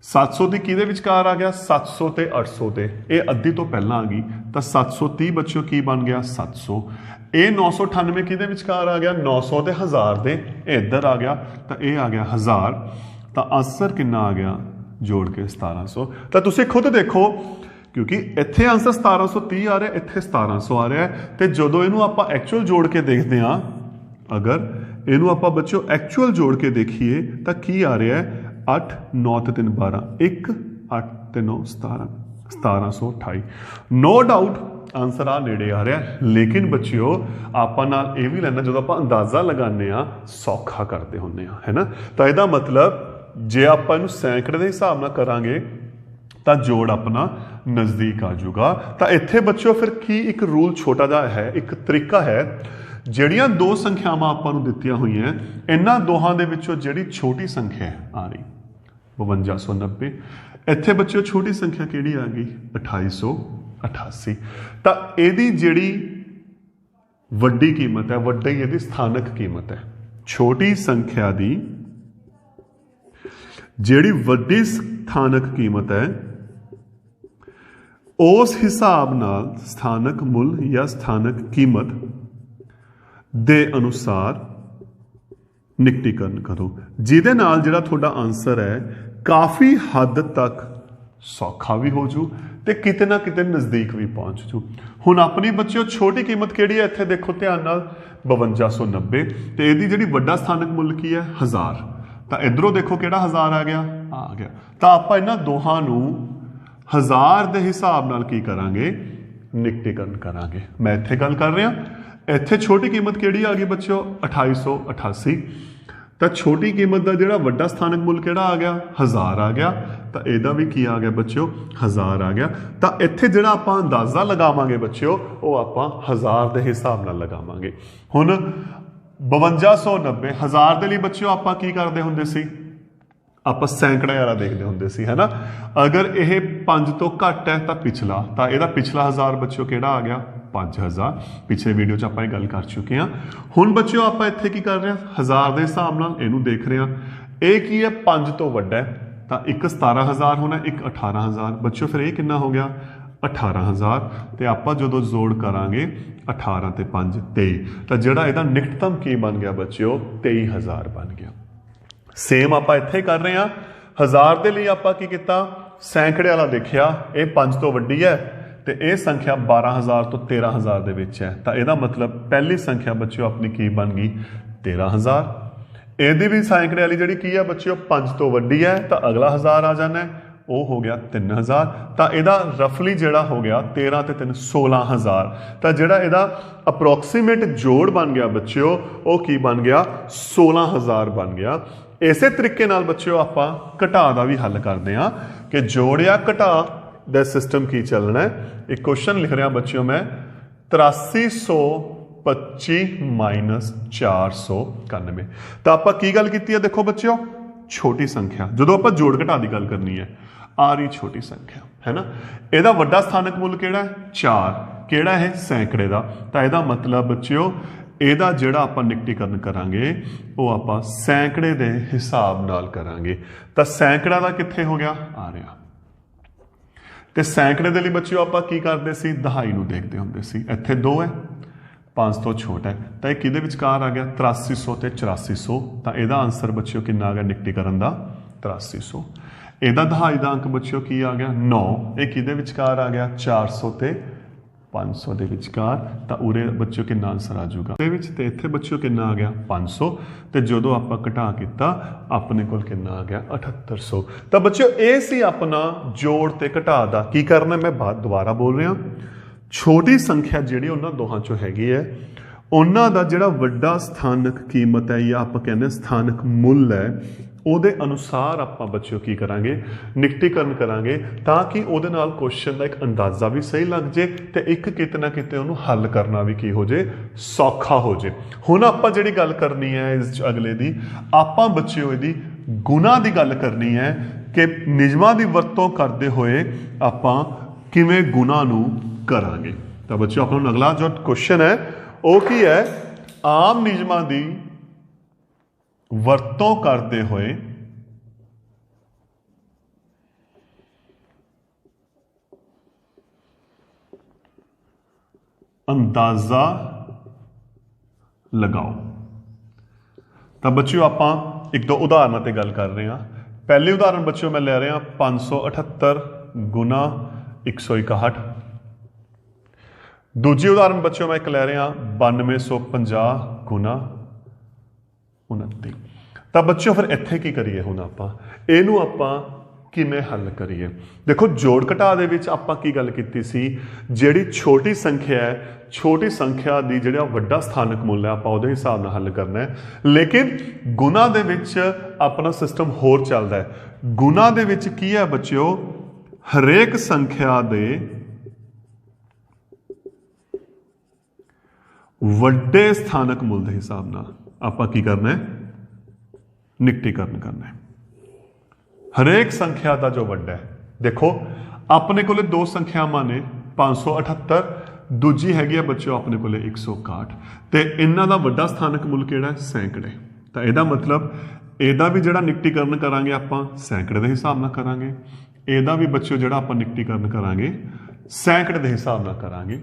700 ਦੀ ਕਿਹਦੇ ਵਿਚਕਾਰ ਆ ਗਿਆ 700 ਤੇ 800 ਤੇ, ਇਹ ਅੱਧੀ ਤੋਂ ਪਹਿਲਾਂ ਆ ਗਈ ਤਾਂ 730 ਬੱਚਿਓ ਕੀ ਬਣ ਗਿਆ 700। ਇਹ 998 ਕਿਹਦੇ ਵਿਚਕਾਰ ਆ ਗਿਆ 900 ਤੇ 1000 ਦੇ, ਇਹ ਇੱਧਰ ਆ ਗਿਆ ਤਾਂ ਇਹ ਆ ਗਿਆ 1000। ਤਾਂ ਆਨਸਰ ਕਿੰਨਾ ਆ ਗਿਆ ਜੋੜ ਕੇ 1700। ਤਾਂ ਤੁਸੀਂ ਖੁਦ ਦੇਖੋ ਕਿਉਂਕਿ ਇੱਥੇ ਆਨਸਰ 1730 ਆ ਰਿਹਾ, ਇੱਥੇ 1700 ਆ ਰਿਹਾ ਤੇ ਜਦੋਂ ਇਹਨੂੰ ਆਪਾਂ ਐਕਚੁਅਲ ਜੋੜ ਕੇ ਦੇਖਦੇ ਹਾਂ, ਅਗਰ ਇਹਨੂੰ ਆਪਾਂ ਬੱਚਿਓ ਐਕਚੁਅਲ ਜੋੜ ਕੇ ਦੇਖੀਏ ਤਾਂ ਕੀ ਆ ਰਿਹਾ ਹੈ 8 9 ਤੇ 3 12, 1 8 ਤੇ 9 17, 1728। नो डाउट आंसर आ नेड़े आ रहा है, लेकिन बच्चिओ ਆਪਾਂ ਨਾਲ ਇਹ ਵੀ ਲੈਣਾ ਜਦੋਂ ਆਪਾਂ ਅੰਦਾਜ਼ਾ ਲਗਾਉਂਦੇ ਆ ਸੌਖਾ ਕਰਦੇ ਹੁੰਦੇ ਆ, ਹੈ ਨਾ। ਤਾਂ ਇਹਦਾ ਮਤਲਬ ਜੇ ਆਪਾਂ ਇਹਨੂੰ ਸੈਂਕੜੇ ਦੇ ਹਿਸਾਬ ਨਾਲ ਕਰਾਂਗੇ ਤਾਂ ਜੋੜ ਆਪਣਾ ਨਜ਼ਦੀਕ ਆ ਜਾਊਗਾ। ਤਾਂ ਇੱਥੇ ਬੱਚਿਓ ਫਿਰ ਕੀ ਇੱਕ ਰੂਲ ਛੋਟਾ ਜਿਹਾ ਹੈ, ਇੱਕ ਤਰੀਕਾ ਹੈ, ਜਿਹੜੀਆਂ ਦੋ ਸੰਖਿਆਵਾਂ ਆਪਾਂ ਨੂੰ ਦਿੱਤੀਆਂ ਹੋਈਆਂ ਇਹਨਾਂ ਦੋਹਾਂ ਦੇ ਵਿੱਚੋਂ ਜਿਹੜੀ ਛੋਟੀ ਸੰਖਿਆ ਆ ਰਹੀ 5290, ਇੱਥੇ ਬੱਚਿਓ ਛੋਟੀ ਸੰਖਿਆ ਕਿਹੜੀ ਆ ਗਈ 2888। ਤਾਂ ਇਹਦੀ ਜਿਹੜੀ ਵੱਡੀ ਕੀਮਤ ਹੈ, ਵੱਡੀ ਇਹਦੀ ਸਥਾਨਕ ਕੀਮਤ ਹੈ, ਛੋਟੀ ਸੰਖਿਆ ਦੀ ਜਿਹੜੀ ਵੱਡੀ ਸਥਾਨਕ ਕੀਮਤ ਹੈ ਉਸ ਹਿਸਾਬ ਨਾਲ ਸਥਾਨਕ ਮੁੱਲ ਜਾਂ ਸਥਾਨਕ ਕੀਮਤ ਦੇ ਅਨੁਸਾਰ ਨਿਕਟੀਕਰਨ ਕਰੋ, ਜਿਹਦੇ ਨਾਲ ਜਿਹੜਾ ਤੁਹਾਡਾ ਆਨਸਰ ਹੈ ਕਾਫੀ ਹੱਦ ਤੱਕ ਸੌਖਾ ਵੀ ਹੋ ਜੂ ਤੇ ਕਿਤੇ ਨਾ ਕਿਤੇ ਨਜ਼ਦੀਕ ਵੀ ਪਹੁੰਚ ਜੂ। ਹੁਣ ਆਪਣੀ ਬੱਚਿਓ ਛੋਟੀ ਕੀਮਤ ਕਿਹੜੀ ਹੈ ਇੱਥੇ ਦੇਖੋ ਧਿਆਨ ਨਾਲ 5290 ਤੇ ਇਹਦੀ ਜਿਹੜੀ ਵੱਡਾ ਸਥਾਨਕ ਮੁੱਲ ਕੀ ਹੈ 1000। ਤਾਂ ਇਧਰੋਂ ਦੇਖੋ ਕਿਹੜਾ 1000 ਆ ਗਿਆ ਤਾਂ ਆਪਾਂ ਇਹਨਾਂ ਦੋਹਾਂ ਨੂੰ 1000 ਦੇ ਹਿਸਾਬ ਨਾਲ ਕੀ ਕਰਾਂਗੇ ਨਿਕਟੀਕਰਨ ਕਰਾਂਗੇ। ਮੈਂ ਇੱਥੇ ਗੱਲ ਕਰ ਰਿਹਾ, ਇੱਥੇ ਛੋਟੀ ਕੀਮਤ ਕਿਹੜੀ ਆ ਗਈ ਬੱਚਿਓ 2888। ਤਾਂ ਛੋਟੀ ਕੀਮਤ ਦਾ ਜਿਹੜਾ ਵੱਡਾ ਸਥਾਨਕ ਮੁੱਲ ਕਿਹੜਾ ਆ ਗਿਆ 1000 ਆ ਗਿਆ, ਤਾਂ ਇਹਦਾ ਵੀ ਕੀ ਆ ਗਿਆ ਬੱਚਿਓ 1000 ਆ ਗਿਆ। ਤਾਂ ਇੱਥੇ ਜਿਹੜਾ ਆਪਾਂ ਅੰਦਾਜ਼ਾ ਲਗਾਵਾਂਗੇ ਬੱਚਿਓ ਉਹ ਆਪਾਂ 1000 ਦੇ ਹਿਸਾਬ ਨਾਲ ਲਗਾਵਾਂਗੇ। ਹੁਣ 5290 1000 ਦੇ ਲਈ ਬੱਚਿਓ ਆਪਾਂ ਕੀ ਕਰਦੇ ਹੁੰਦੇ ਸੀ, ਆਪਾਂ ਸੈਂਕੜੇ ਵਾਲਾ ਦੇਖਦੇ ਹੁੰਦੇ ਸੀ ਹੈ ਨਾ। ਅਗਰ ਇਹ 5 ਤੋਂ ਘੱਟ ਹੈ ਤਾਂ ਪਿਛਲਾ, ਤਾਂ ਇਹਦਾ ਪਿਛਲਾ 1000 ਬੱਚਿਓ ਕਿਹੜਾ ਆ ਗਿਆ 5000। ਪਿਛਲੇ ਵੀਡੀਓ 'ਚ ਆਪਾਂ ਇਹ ਗੱਲ ਕਰ ਚੁੱਕੇ ਹਾਂ। ਹੁਣ ਬੱਚਿਓ ਆਪਾਂ ਇੱਥੇ ਕੀ ਕਰ ਰਹੇ ਹਾਂ 1000 ਦੇ ਹਿਸਾਬ ਨਾਲ ਇਹਨੂੰ ਦੇਖ ਰਹੇ ਹਾਂ। ਇਹ ਕੀ ਹੈ 5 ਤੋਂ ਵੱਡਾ ਹੈ ਤਾਂ ਇੱਕ 17000 ਹੋਣਾ, ਇੱਕ 18000 ਬੱਚਿਓ। ਫਿਰ ਇਹ ਕਿੰਨਾ ਹੋ ਗਿਆ 18000 ਤੇ ਆਪਾਂ ਜਦੋਂ ਜੋੜ ਕਰਾਂਗੇ 18 ਤੇ 5 23, ਤਾਂ ਜਿਹੜਾ ਇਹਦਾ ਨਿਕਟਤਮ ਕੀ ਬਣ ਗਿਆ ਬੱਚਿਓ 23000 ਬਣ ਗਿਆ। ਸੇਮ ਆਪਾਂ ਇੱਥੇ ਕਰ ਰਹੇ ਹਾਂ 1000 ਦੇ ਲਈ ਆਪਾਂ ਕੀ ਕੀਤਾ ਸੈਂਕੜੇ ਵਾਲਾ ਦੇਖਿਆ, ਇਹ 5 ਤੋਂ ਵੱਡੀ ਹੈ ਤੇ ਇਹ ਸੰਖਿਆ 12000 ਤੋਂ 13000 ਦੇ ਵਿੱਚ ਹੈ, ਤਾਂ ਇਹਦਾ ਮਤਲਬ ਪਹਿਲੀ ਸੰਖਿਆ ਬੱਚਿਓ ਆਪਣੀ ਕੀ ਬਣ ਗਈ 13000। ਇਹਦੀ ਵੀ ਸੈਂਕੜੇ ਵਾਲੀ ਜਿਹੜੀ ਕੀ ਹੈ ਬੱਚਿਓ 5 ਤੋਂ ਵੱਡੀ ਹੈ ਤਾਂ ਅਗਲਾ 1000 ਆ ਜਾਣਾ, ਉਹ ਹੋ ਗਿਆ 3000। ਤਾਂ ਇਹਦਾ ਰਫਲੀ ਜਿਹੜਾ ਹੋ ਗਿਆ 13 ਤੇ 3 16000। ਤਾਂ ਜਿਹੜਾ ਇਹਦਾ ਅਪਰੋਕਸੀਮੇਟ ਜੋੜ ਬਣ ਗਿਆ ਬੱਚਿਓ ਉਹ ਕੀ ਬਣ ਗਿਆ 16000 ਬਣ ਗਿਆ। ਇਸੇ ਤਰੀਕੇ ਨਾਲ ਬੱਚਿਓ ਆਪਾਂ ਘਟਾ ਦਾ ਵੀ ਹੱਲ ਕਰਦੇ ਹਾਂ ਕਿ ਜੋੜ ਜਾਂ ਘਟਾ ਦਾ ਸਿਸਟਮ ਕੀ ਚੱਲਣਾ ਹੈ। ਇੱਕ ਕੁਐਸਚਨ ਲਿਖ ਰਿਹਾ ਬੱਚਿਓ ਮੈਂ 8325 491। ਤਾਂ ਆਪਾਂ ਕੀ ਗੱਲ ਕੀਤੀ ਹੈ ਦੇਖੋ ਬੱਚਿਓ ਛੋਟੀ ਸੰਖਿਆ, ਜਦੋਂ ਆਪਾਂ ਜੋੜ ਘਟਾ ਦੀ ਗੱਲ ਕਰਨੀ ਹੈ ਆ ਰਹੀ ਛੋਟੀ ਸੰਖਿਆ ਹੈ ਨਾ। ਇਹਦਾ ਵੱਡਾ ਸਥਾਨਕ ਮੁੱਲ ਕਿਹੜਾ 4, ਕਿਹੜਾ ਹੈ ਸੈਂਕੜੇ ਦਾ। ਤਾਂ ਇਹਦਾ ਮਤਲਬ ਬੱਚਿਓ ਇਹਦਾ ਜਿਹੜਾ ਆਪਾਂ ਨਿਕਟੀਕਰਨ ਕਰਾਂਗੇ ਉਹ ਆਪਾਂ ਸੈਂਕੜੇ ਦੇ ਹਿਸਾਬ ਨਾਲ ਕਰਾਂਗੇ। ਤਾਂ ਸੈਂਕੜਾ ਦਾ ਕਿੱਥੇ ਹੋ ਗਿਆ ਆ ਰਿਹਾ, ਤੇ ਸੈਂਕੜੇ ਦੇ ਲਈ ਬੱਚਿਓ ਆਪਾਂ ਕੀ ਕਰਦੇ ਸੀ ਦਹਾਈ ਨੂੰ ਦੇਖਦੇ ਹੁੰਦੇ ਸੀ। ਇੱਥੇ 2 ਹੈ 5 ਤੋਂ ਛੋਟਾ ਹੈ ਤਾਂ ਇਹ ਕਿਹਦੇ ਵਿਚਕਾਰ ਆ ਗਿਆ 8300 ਤੇ 8400। ਤਾਂ ਇਹਦਾ ਆਨਸਰ ਬੱਚਿਓ ਕਿੰਨਾ ਆ ਗਿਆ ਨਿਕਟੀਕਰਨ ਦਾ 8300। ਇਹਦਾ ਦਹਾਈ ਦਾ ਅੰਕ ਬੱਚਿਓ ਕੀ ਆ ਗਿਆ 9, ਇਹ ਕਿਹਦੇ ਵਿਚਕਾਰ ਆ ਗਿਆ 400 ਤੇ 500 ਦੇ ਵਿਚਕਾਰ। ਤਾਂ ਉਰੇ ਬੱਚਿਓ ਕਿੰਨਾ ਆਨਸਰ ਆ ਜਾਊਗਾ ਦੇ ਵਿੱਚ, ਤੇ ਇੱਥੇ ਬੱਚਿਓ ਕਿੰਨਾ ਆ ਗਿਆ 500 ਤੇ ਜਦੋਂ ਆਪਾਂ ਘਟਾ ਕੀਤਾ ਆਪਣੇ ਕੋਲ ਕਿੰਨਾ ਆ ਗਿਆ 7800। ਤਾਂ ਬੱਚਿਓ ਇਹ ਸੀ ਆਪਣਾ ਜੋੜ ਤੇ ਘਟਾ ਦਾ। ਕੀ ਕਰਨਾ ਮੈਂ ਦੁਬਾਰਾ ਬੋਲ ਰਿਹਾ, ਛੋਟੀ ਸੰਖਿਆ ਜਿਹੜੀ ਉਹਨਾਂ ਦੋਹਾਂ ਚੋਂ ਹੈਗੀ ਹੈ ਉਹਨਾਂ ਦਾ ਜਿਹੜਾ ਵੱਡਾ ਸਥਾਨਕ ਕੀਮਤ ਹੈ ਜਾਂ ਆਪਾਂ ਕਹਿੰਦੇ ਸਥਾਨਕ ਮੁੱਲ ਹੈ ਉਹਦੇ ਅਨੁਸਾਰ ਆਪਾਂ ਬੱਚਿਓ ਕੀ ਕਰਾਂਗੇ ਨਿਕਟੀਕਰਨ ਕਰਾਂਗੇ, ਤਾਂ ਕਿ ਉਹਦੇ ਨਾਲ ਕੁਐਸਚਨ ਦਾ ਇੱਕ ਅੰਦਾਜ਼ਾ ਵੀ ਸਹੀ ਲੱਗ ਜੇ ਤੇ ਇੱਕ ਕਿਤੇ ਨਾ ਕਿਤੇ ਉਹਨੂੰ ਹੱਲ ਕਰਨਾ ਵੀ ਕੀ ਹੋ ਜੇ ਸੌਖਾ ਹੋ ਜੇ। ਹੁਣ ਆਪਾਂ ਜਿਹੜੀ ਗੱਲ ਕਰਨੀ ਹੈ ਇਸ ਅਗਲੇ ਦੀ, ਆਪਾਂ ਬੱਚਿਓ ਇਹਦੀ ਗੁਣਾ ਦੀ ਗੱਲ ਕਰਨੀ ਹੈ ਕਿ ਨਿਯਮਾਂ ਦੀ ਵਰਤੋਂ ਕਰਦੇ ਹੋਏ ਆਪਾਂ ਕਿਵੇਂ ਗੁਣਾ ਨੂੰ ਕਰਾਂਗੇ। ਤਾਂ ਬੱਚਿਓ ਆਪਣਾ ਅਗਲਾ ਜੋ ਕੁਐਸਚਨ ਹੈ ਉਹ ਕੀ ਹੈ, ਆਮ ਨਿਯਮਾਂ ਦੀ ਵਰਤੋਂ ਕਰਦੇ ਹੋਏ ਅੰਦਾਜ਼ਾ ਲਗਾਓ। ਤਾਂ ਬੱਚਿਓ ਆਪਾਂ ਇੱਕ ਦੋ ਉਦਾਹਰਨਾਂ ਤੇ ਗੱਲ ਕਰ ਰਹੇ ਹਾਂ। ਪਹਿਲੀ ਉਦਾਹਰਨ ਬੱਚਿਓ ਮੈਂ ਲੈ ਰਿਹਾ 578 ਗੁਣਾ 161। ਦੂਜੀ ਉਦਾਹਰਨ ਬੱਚਿਓ ਮੈਂ ਇੱਕ ਲੈ ਰਿਹਾ 9250 ਗੁਣਾ 29। ਤਾਂ ਬੱਚਿਓ ਫਿਰ ਇੱਥੇ ਕੀ ਕਰੀਏ, ਹੁਣ ਆਪਾਂ ਇਹਨੂੰ ਆਪਾਂ ਕਿਵੇਂ ਹੱਲ ਕਰੀਏ। ਦੇਖੋ ਜੋੜ ਘਟਾ ਦੇ ਵਿੱਚ ਆਪਾਂ ਕੀ ਗੱਲ ਕੀਤੀ ਸੀ, ਜਿਹੜੀ ਛੋਟੀ ਸੰਖਿਆ ਹੈ ਛੋਟੀ ਸੰਖਿਆ ਦੀ ਜਿਹੜਾ ਵੱਡਾ ਸਥਾਨਕ ਮੁੱਲ ਹੈ ਆਪਾਂ ਉਹਦੇ ਹਿਸਾਬ ਨਾਲ ਹੱਲ ਕਰਨਾ ਹੈ। ਲੇਕਿਨ ਗੁਣਾ ਦੇ ਵਿੱਚ ਆਪਣਾ ਸਿਸਟਮ ਹੋਰ ਚੱਲਦਾ ਹੈ। ਗੁਣਾ ਦੇ ਵਿੱਚ ਕੀ ਹੈ ਬੱਚਿਓ, ਹਰੇਕ ਸੰਖਿਆ ਦੇ ਵੱਡੇ ਸਥਾਨਕ ਮੁੱਲ ਦੇ ਹਿਸਾਬ ਨਾਲ ਆਪਾਂ ਕੀ ਕਰਨਾ ਹੈ ਨਿਕਟੀਕਰਨ ਕਰਨਾ ਹੈ। ਹਰੇਕ ਸੰਖਿਆ ਦਾ ਜੋ ਵੱਡਾ ਹੈ, ਦੇਖੋ ਆਪਣੇ ਕੋਲੇ ਦੋ ਸੰਖਿਆਵਾਂ ਨੇ 578, ਦੂਜੀ ਹੈਗੀ ਹੈ ਬੱਚਿਓ ਆਪਣੇ ਕੋਲੇ 161 ਤੇ ਇਹਨਾਂ ਦਾ ਵੱਡਾ ਸਥਾਨਕ ਮੁੱਲ ਕਿਹੜਾ ਹੈ ਸੈਂਕੜੇ। ਤਾਂ ਇਹਦਾ ਮਤਲਬ ਇਹਦਾ ਵੀ ਜਿਹੜਾ ਨਿਕਟੀਕਰਨ ਕਰਾਂਗੇ ਆਪਾਂ ਸੈਂਕੜੇ ਦੇ ਹਿਸਾਬ ਨਾਲ ਕਰਾਂਗੇ, ਇਹਦਾ ਵੀ ਬੱਚਿਓ ਜਿਹੜਾ ਆਪਾਂ ਨਿਕਟੀਕਰਨ ਕਰਾਂਗੇ ਸੈਂਕੜੇ ਦੇ ਹਿਸਾਬ ਨਾਲ ਕਰਾਂਗੇ।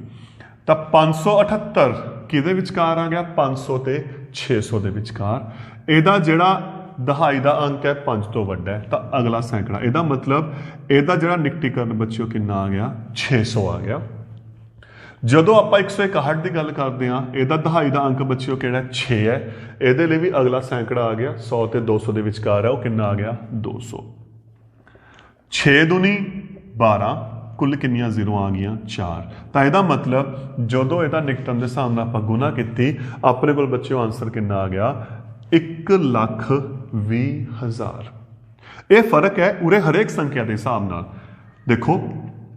ਤਾਂ 578 ਕਿਹਦੇ ਵਿਚਕਾਰ ਆ ਗਿਆ? 500 ਤੇ 600 ਦੇ ਵਿਚਕਾਰ। ਇਹਦਾ ਜਿਹੜਾ ਦਹਾਈ ਦਾ ਅੰਕ ਹੈ 5 ਤੋਂ ਵੱਡਾ ਹੈ ਤਾਂ ਅਗਲਾ ਸੈਂਕੜਾ। ਇਹਦਾ ਮਤਲਬ ਇਹਦਾ ਜਿਹੜਾ ਨਿਕਟੀਕਰਨ ਬੱਚਿਓ ਕਿੰਨਾ ਆ ਗਿਆ? 600 ਆ ਗਿਆ। ਜਦੋਂ ਆਪਾਂ 161 ਦੀ ਗੱਲ ਕਰਦੇ ਹਾਂ, ਇਹਦਾ ਦਹਾਈ ਦਾ ਅੰਕ ਬੱਚਿਓ ਕਿਹੜਾ? 6 ਹੈ। ਇਹਦੇ ਲਈ ਵੀ ਅਗਲਾ ਸੈਂਕੜਾ ਆ ਗਿਆ 100 ਤੇ 200 ਦੇ ਵਿਚਕਾਰ ਹੈ, ਉਹ ਕਿੰਨਾ ਆ ਗਿਆ? 200। 6 ਦੂਣੀ 12, ਕੁੱਲ ਕਿੰਨੀਆਂ ਜ਼ੀਰੋ ਆ ਗਈਆਂ? 4। ਤਾਂ ਇਹਦਾ ਮਤਲਬ ਜਦੋਂ ਇਹਦਾ ਨਿਕਟਨ ਦੇ ਹਿਸਾਬ ਨਾਲ ਆਪਾਂ ਗੁਣਾ ਕੀਤੀ, ਆਪਣੇ ਕੋਲ ਬੱਚਿਓ ਆਨਸਰ ਕਿੰਨਾ ਆ ਗਿਆ? 1,20,000। ਇਹ ਫਰਕ ਹੈ ਉਰੇ ਹਰੇਕ ਸੰਖਿਆ ਦੇ ਹਿਸਾਬ ਨਾਲ। ਦੇਖੋ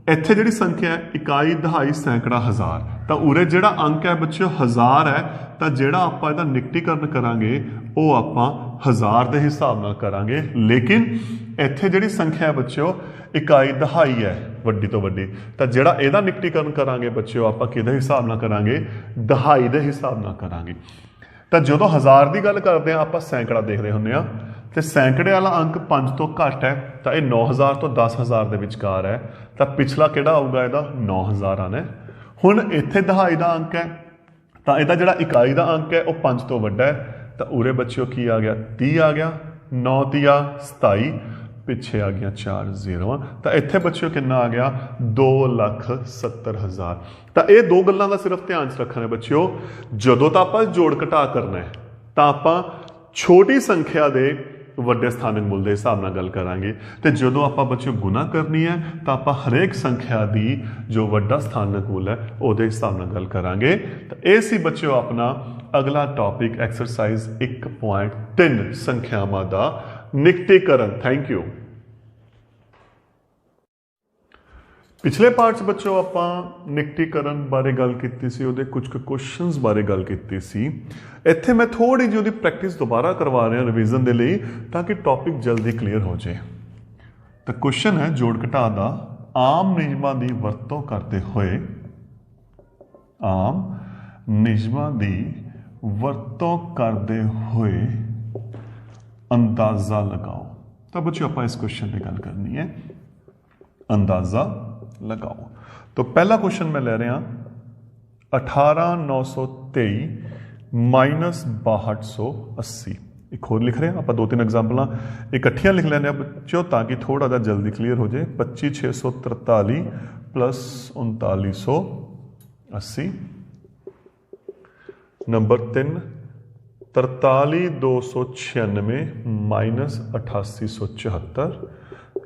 ਇੱਥੇ ਜਿਹੜੀ ਸੰਖਿਆ ਹੈ ਇਕਾਈ, ਦਹਾਈ, ਸੈਂਕੜਾ, ਹਜ਼ਾਰ, ਤਾਂ ਉਰੇ ਜਿਹੜਾ ਅੰਕ ਹੈ ਬੱਚਿਓ 1000 ਹੈ, ਤਾਂ ਜਿਹੜਾ ਆਪਾਂ ਇਹਦਾ ਨਿਕਟੀਕਰਨ ਕਰਾਂਗੇ ਉਹ ਆਪਾਂ 1000 ਦੇ ਹਿਸਾਬ ਨਾਲ ਕਰਾਂਗੇ। ਲੇਕਿਨ ਇੱਥੇ ਜਿਹੜੀ ਸੰਖਿਆ ਹੈ ਬੱਚਿਓ ਇਕਾਈ, ਦਹਾਈ ਹੈ ਵੱਡੀ ਤੋਂ ਵੱਡੀ, ਤਾਂ ਜਿਹੜਾ ਇਹਦਾ ਨਿਕਟੀਕਰਨ ਕਰਾਂਗੇ ਬੱਚਿਓ ਆਪਾਂ ਕਿਹਦੇ ਹਿਸਾਬ ਨਾਲ ਕਰਾਂਗੇ? ਦਹਾਈ ਦੇ ਹਿਸਾਬ ਨਾਲ ਕਰਾਂਗੇ। ਤਾਂ ਜਦੋਂ 1000 ਦੀ ਗੱਲ ਕਰਦੇ ਹਾਂ ਆਪਾਂ ਸੈਂਕੜਾ ਦੇਖਦੇ ਹੁੰਦੇ ਹਾਂ, ਤੇ ਸੈਂਕੜੇ ਵਾਲਾ ਅੰਕ 5 ਤੋਂ ਘੱਟ ਹੈ, ਤਾਂ ਇਹ 9000 ਤੋਂ 10000 ਦੇ ਵਿਚਕਾਰ ਹੈ, ਤਾਂ ਪਿਛਲਾ ਕਿਹੜਾ ਆਊਗਾ? ਇਹਦਾ 9000 ਆਣਾ। ਹੁਣ ਇੱਥੇ ਦਹਾਈ ਦਾ ਅੰਕ ਹੈ, ਤਾਂ ਇਹਦਾ ਜਿਹੜਾ ਇਕਾਈ ਦਾ ਅੰਕ ਹੈ ਉਹ 5 ਤੋਂ ਵੱਡਾ ਹੈ, ਤਾਂ ਉਰੇ ਬੱਚਿਓ ਕੀ ਆ ਗਿਆ? 30 ਆ ਗਿਆ। 9 ਤੀਆ 27, ਪਿੱਛੇ ਆ ਗਿਆ 4 ਜ਼ੀਰੋਆਂ, ਤਾਂ ਇੱਥੇ ਬੱਚਿਓ ਕਿੰਨਾ ਆ ਗਿਆ? 2,70,000। ਤਾਂ ਇਹ ਦੋ ਗੱਲਾਂ ਦਾ ਸਿਰਫ ਧਿਆਨ 'ਚ ਰੱਖਣਾ ਹੈ ਬੱਚਿਓ। ਜਦੋਂ ਤਾਂ ਆਪਾਂ ਜੋੜ ਘਟਾ ਕਰਨਾ ਹੈ ਤਾਂ ਆਪਾਂ ਛੋਟੀ ਸੰਖਿਆ ਦੇ ਵੱਡੇ ਸਥਾਨਕ ਮੁੱਲ ਦੇ ਹਿਸਾਬ ਨਾਲ ਗੱਲ ਕਰਾਂਗੇ, ਤੇ ਜਦੋਂ ਆਪਾਂ ਬੱਚਿਓ ਗੁਣਾ ਕਰਨੀ ਹੈ ਤਾਂ ਆਪਾਂ ਹਰੇਕ ਸੰਖਿਆ ਦੀ ਜੋ ਵੱਡਾ ਸਥਾਨਕ ਮੁੱਲ ਹੈ ਉਹਦੇ ਹਿਸਾਬ ਨਾਲ ਗੱਲ ਕਰਾਂਗੇ। ਤਾਂ ਇਹ ਸੀ ਬੱਚਿਓ ਆਪਣਾ ਅਗਲਾ ਟੌਪਿਕ ਐਕਸਰਸਾਈਜ਼ 1.3 ਸੰਖਿਆਵਾਂ ਦਾ ਨਿਕਟੀਕਰਨ। Thank you. ਪਿਛਲੇ ਪਾਰਟ 'ਚ ਬੱਚਿਓ ਆਪਾਂ ਨਿਕਟੀਕਰਨ ਬਾਰੇ ਗੱਲ ਕੀਤੀ ਸੀ, ਉਹਦੇ ਕੁਝ ਕੁਐਸਚਨਸ ਬਾਰੇ ਗੱਲ ਕੀਤੀ ਸੀ। ਇੱਥੇ ਮੈਂ ਥੋੜੀ ਜਿਹੀ ਉਹਦੀ ਪ੍ਰੈਕਟਿਸ ਦੁਬਾਰਾ ਕਰਵਾ ਰਿਹਾ ਰਿਵੀਜ਼ਨ ਦੇ ਲਈ, ਤਾਂ ਕਿ ਟੌਪਿਕ ਜਲਦੀ ਕਲੀਅਰ ਹੋ ਜਾਏ। ਤਾਂ ਕੁਐਸਚਨ ਹੈ ਜੋੜ ਘਟਾ ਦਾ ਆਮ ਨਿਯਮਾਂ ਦੀ ਵਰਤੋਂ ਕਰਦੇ ਹੋਏ, ਆਮ ਨਿਯਮਾਂ ਦੀ ਵਰਤੋਂ ਕਰਦੇ ਹੋਏ ਅੰਦਾਜ਼ਾ ਲਗਾਓ। ਤਾਂ ਬੱਚਿਓ ਆਪਾਂ ਇਸ ਕੁਐਸਚਨ ਤੇ ਗੱਲ ਕਰਨੀ ਹੈ, ਅੰਦਾਜ਼ਾ लगाओ। तो पहला क्वेश्चन मैं ले रहा 18,923 माइनस 6280। एक होर लिख रहे हैं आप, 2-3 एग्जाम्पल इकट्ठियां लिख लेने बच्चों ताकि थोड़ा सा जल्दी क्लियर हो जाए। 25,643 प्लस 3980। Number 3 43,296 minus 8874।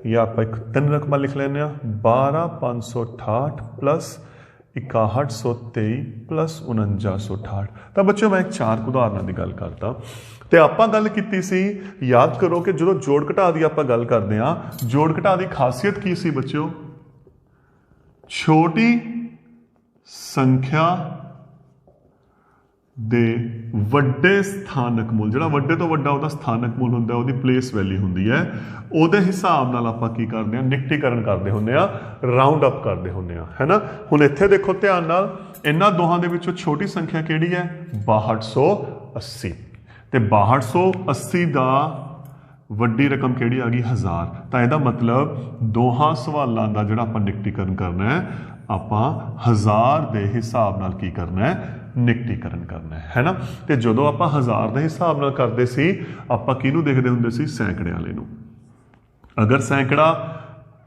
या आप एक 3 रकमा लिख लेने 12,568 प्लस 6123 प्लस 4968। तो बच्चों मैं एक 4 उदाहरणों की गल करता, तो आप गल की सी, याद करो कि जो जोड़ घटा की आप गल करते हैं, जोड़ घटा की खासियत की सी बच्चों? छोटी संख्या ਦੇ ਵੱਡੇ ਸਥਾਨਕ ਮੁੱਲ, ਜਿਹੜਾ ਵੱਡੇ ਤੋਂ ਵੱਡਾ ਉਹਦਾ ਸਥਾਨਕ ਮੁੱਲ ਹੁੰਦਾ, ਉਹਦੀ ਪਲੇਸ ਵੈਲਿਊ ਹੁੰਦੀ ਹੈ, ਉਹਦੇ ਹਿਸਾਬ ਨਾਲ ਆਪਾਂ ਕੀ ਕਰਦੇ ਹਾਂ? ਨਿਕਟੀਕਰਨ ਕਰਦੇ ਹੁੰਦੇ ਆ, ਰਾਉਂਡ ਅਪ ਕਰਦੇ ਹੁੰਦੇ ਆ, ਹੈ ਨਾ। ਹੁਣ ਇੱਥੇ ਦੇਖੋ ਧਿਆਨ ਨਾਲ, ਇਹਨਾਂ ਦੋਹਾਂ ਦੇ ਵਿੱਚੋਂ ਛੋਟੀ ਸੰਖਿਆ ਕਿਹੜੀ ਹੈ? 6280। ਤੇ 6280 ਦਾ ਵੱਡੀ ਰਕਮ ਕਿਹੜੀ ਆ ਗਈ? 1000। ਤਾਂ ਇਹਦਾ ਮਤਲਬ ਦੋਹਾਂ ਸਵਾਲਾਂ ਦਾ ਜਿਹੜਾ ਆਪਾਂ ਨਿਕਟੀਕਰਨ ਕਰਨਾ ਹੈ, ਆਪਾਂ 1000 ਦੇ ਹਿਸਾਬ ਨਾਲ ਕੀ ਕਰਨਾ ਹੈ? ਨਿਕਟੀਕਰਨ ਕਰਨਾ ਹੈ ਨਾ। ਤੇ ਜਦੋਂ ਆਪਾਂ 1000 ਦੇ ਹਿਸਾਬ ਨਾਲ ਕਰਦੇ ਸੀ, ਆਪਾਂ ਕਿਹਨੂੰ ਦੇਖਦੇ ਹੁੰਦੇ ਸੀ? ਸੈਂਕੜੇ ਵਾਲੇ ਨੂੰ। ਅਗਰ ਸੈਂਕੜਾ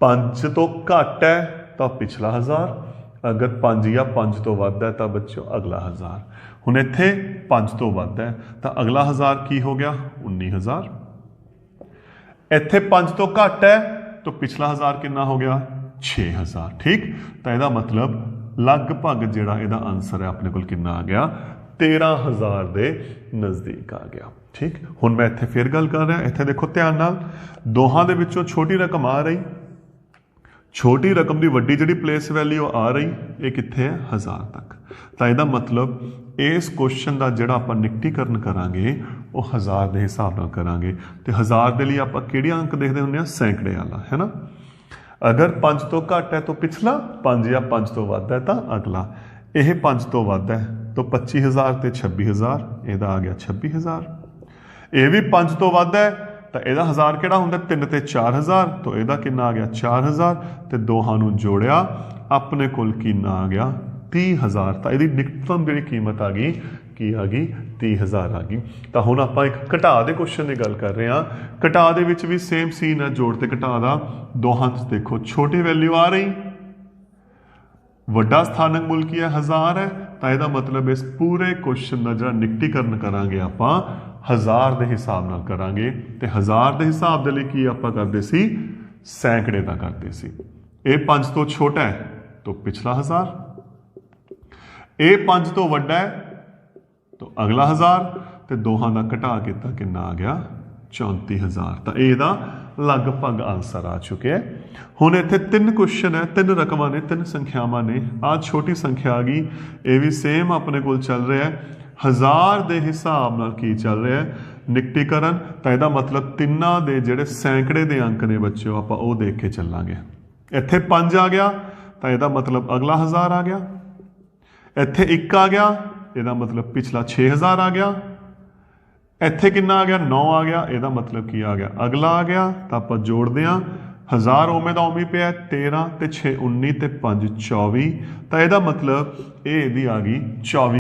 5 ਤੋਂ ਘੱਟ ਹੈ ਤਾਂ ਪਿਛਲਾ 1000, ਅਗਰ 5 ਜਾਂ 5 ਤੋਂ ਵੱਧ ਹੈ ਤਾਂ ਬੱਚਿਓ ਅਗਲਾ 1000। ਹੁਣ ਇੱਥੇ 5 ਤੋਂ ਵੱਧ ਹੈ ਤਾਂ ਅਗਲਾ 1000 ਕੀ ਹੋ ਗਿਆ? 19,000। ਇੱਥੇ 5 ਤੋਂ ਘੱਟ ਹੈ ਤਾਂ ਪਿਛਲਾ 1000 ਕਿੰਨਾ ਹੋ ਗਿਆ? 6,000। ਠੀਕ, ਤਾਂ ਇਹਦਾ ਮਤਲਬ ਲਗਭਗ ਜਿਹੜਾ ਇਹਦਾ ਆਨਸਰ ਹੈ ਆਪਣੇ ਕੋਲ ਕਿੰਨਾ ਆ ਗਿਆ? 13,000 ਦੇ ਨਜ਼ਦੀਕ ਆ ਗਿਆ। ਠੀਕ, ਹੁਣ ਮੈਂ ਇੱਥੇ ਫਿਰ ਗੱਲ ਕਰ ਰਿਹਾ, ਇੱਥੇ ਦੇਖੋ ਧਿਆਨ ਨਾਲ, ਦੋਹਾਂ ਦੇ ਵਿੱਚੋਂ ਛੋਟੀ ਰਕਮ ਆ ਰਹੀ, ਛੋਟੀ ਰਕਮ ਦੀ ਵੱਡੀ ਜਿਹੜੀ ਪਲੇਸ ਵੈਲਿਊ ਆ ਰਹੀ, ਇਹ ਕਿੱਥੇ ਹੈ? 1000 ਤੱਕ। ਤਾਂ ਇਹਦਾ ਮਤਲਬ ਇਸ ਕੁਐਸਚਨ ਦਾ ਜਿਹੜਾ ਆਪਾਂ ਨਿਕਟੀਕਰਨ ਕਰਾਂਗੇ ਉਹ 1000 ਦੇ ਹਿਸਾਬ ਨਾਲ ਕਰਾਂਗੇ। ਤੇ 1000 ਦੇ ਲਈ ਆਪਾਂ ਕਿਹੜੀ ਅੰਕ ਦੇਖਦੇ ਹੁੰਦੇ ਆ? ਸੈਂਕੜੇ ਵਾਲਾ, ਹੈ ਨਾ। अगर 5 तो घट है तो पिछला, 5 या 5 तो वध है तो अगला। यह 5 तो वध है तो 25,000 तो 26,000, यदा आ गया 26,000। यह भी 5 तो वध है तो यदा 1000 किहड़ा हुंदा? 3 ते 4,000, तो यदा कितना आ गया? 4,000। तो दोहां नूं जोड़िया अपने कोल कितना आ गया? 30,000। तो यदि निकटतम जी कीमत आ गई की आ गई 30,000 आ गई। तो हुण आपां एक घटा दे क्वेश्चन की गल कर रहे हैं। घटा दे विच भी सेम सीन है, जोड़ ते घटा दा। दोहां च देखो छोटी वैल्यू आ रही, वड्डा स्थानक मुल की है 1000 है। तो यदा मतलब इस पूरे क्वेश्चन का जो निकटीकरण करांगे आपां 1000 के हिसाब नाल करांगे। ते 1000 के हिसाब दे लई की आपां करदे सी, सैकड़े का करते सी। ये 5 तो छोटा है तो पिछला 1000, ये 5 तो वड्डा है तो अगला 1000, तो दोहां का घटा किता कितना आ गया 34,000। तो यदा लगभग आंसर आ चुके हैं। हुण इत्थे 3 क्वेश्चन है, 3 रकमां ने, 3 संख्यावां ने। आ छोटी संख्या आ गई, ये भी सेम अपने कोल चल रहा है 1000 के हिसाब नाल की चल रहा है निकटीकरण। तो यदा मतलब तिन्ना दे जिहड़े सैकड़े के अंक ने बच्चों आपां वो देख के चलांगे। इत्थे 5 आ गया तो यदा मतलब अगला 1000 आ गया, इत्थे 1 आ गया यदा मतलब पिछला 6000 आ गया, इत्थे कितना आ गया 9 आ गया, यदा मतलब की आ गया अगला आ गया। तो आप जोड़ते हैं 1000 उवें दा उवें पिया 13 ते 6 19 ते 5 24। तो यदा मतलब ये आ गई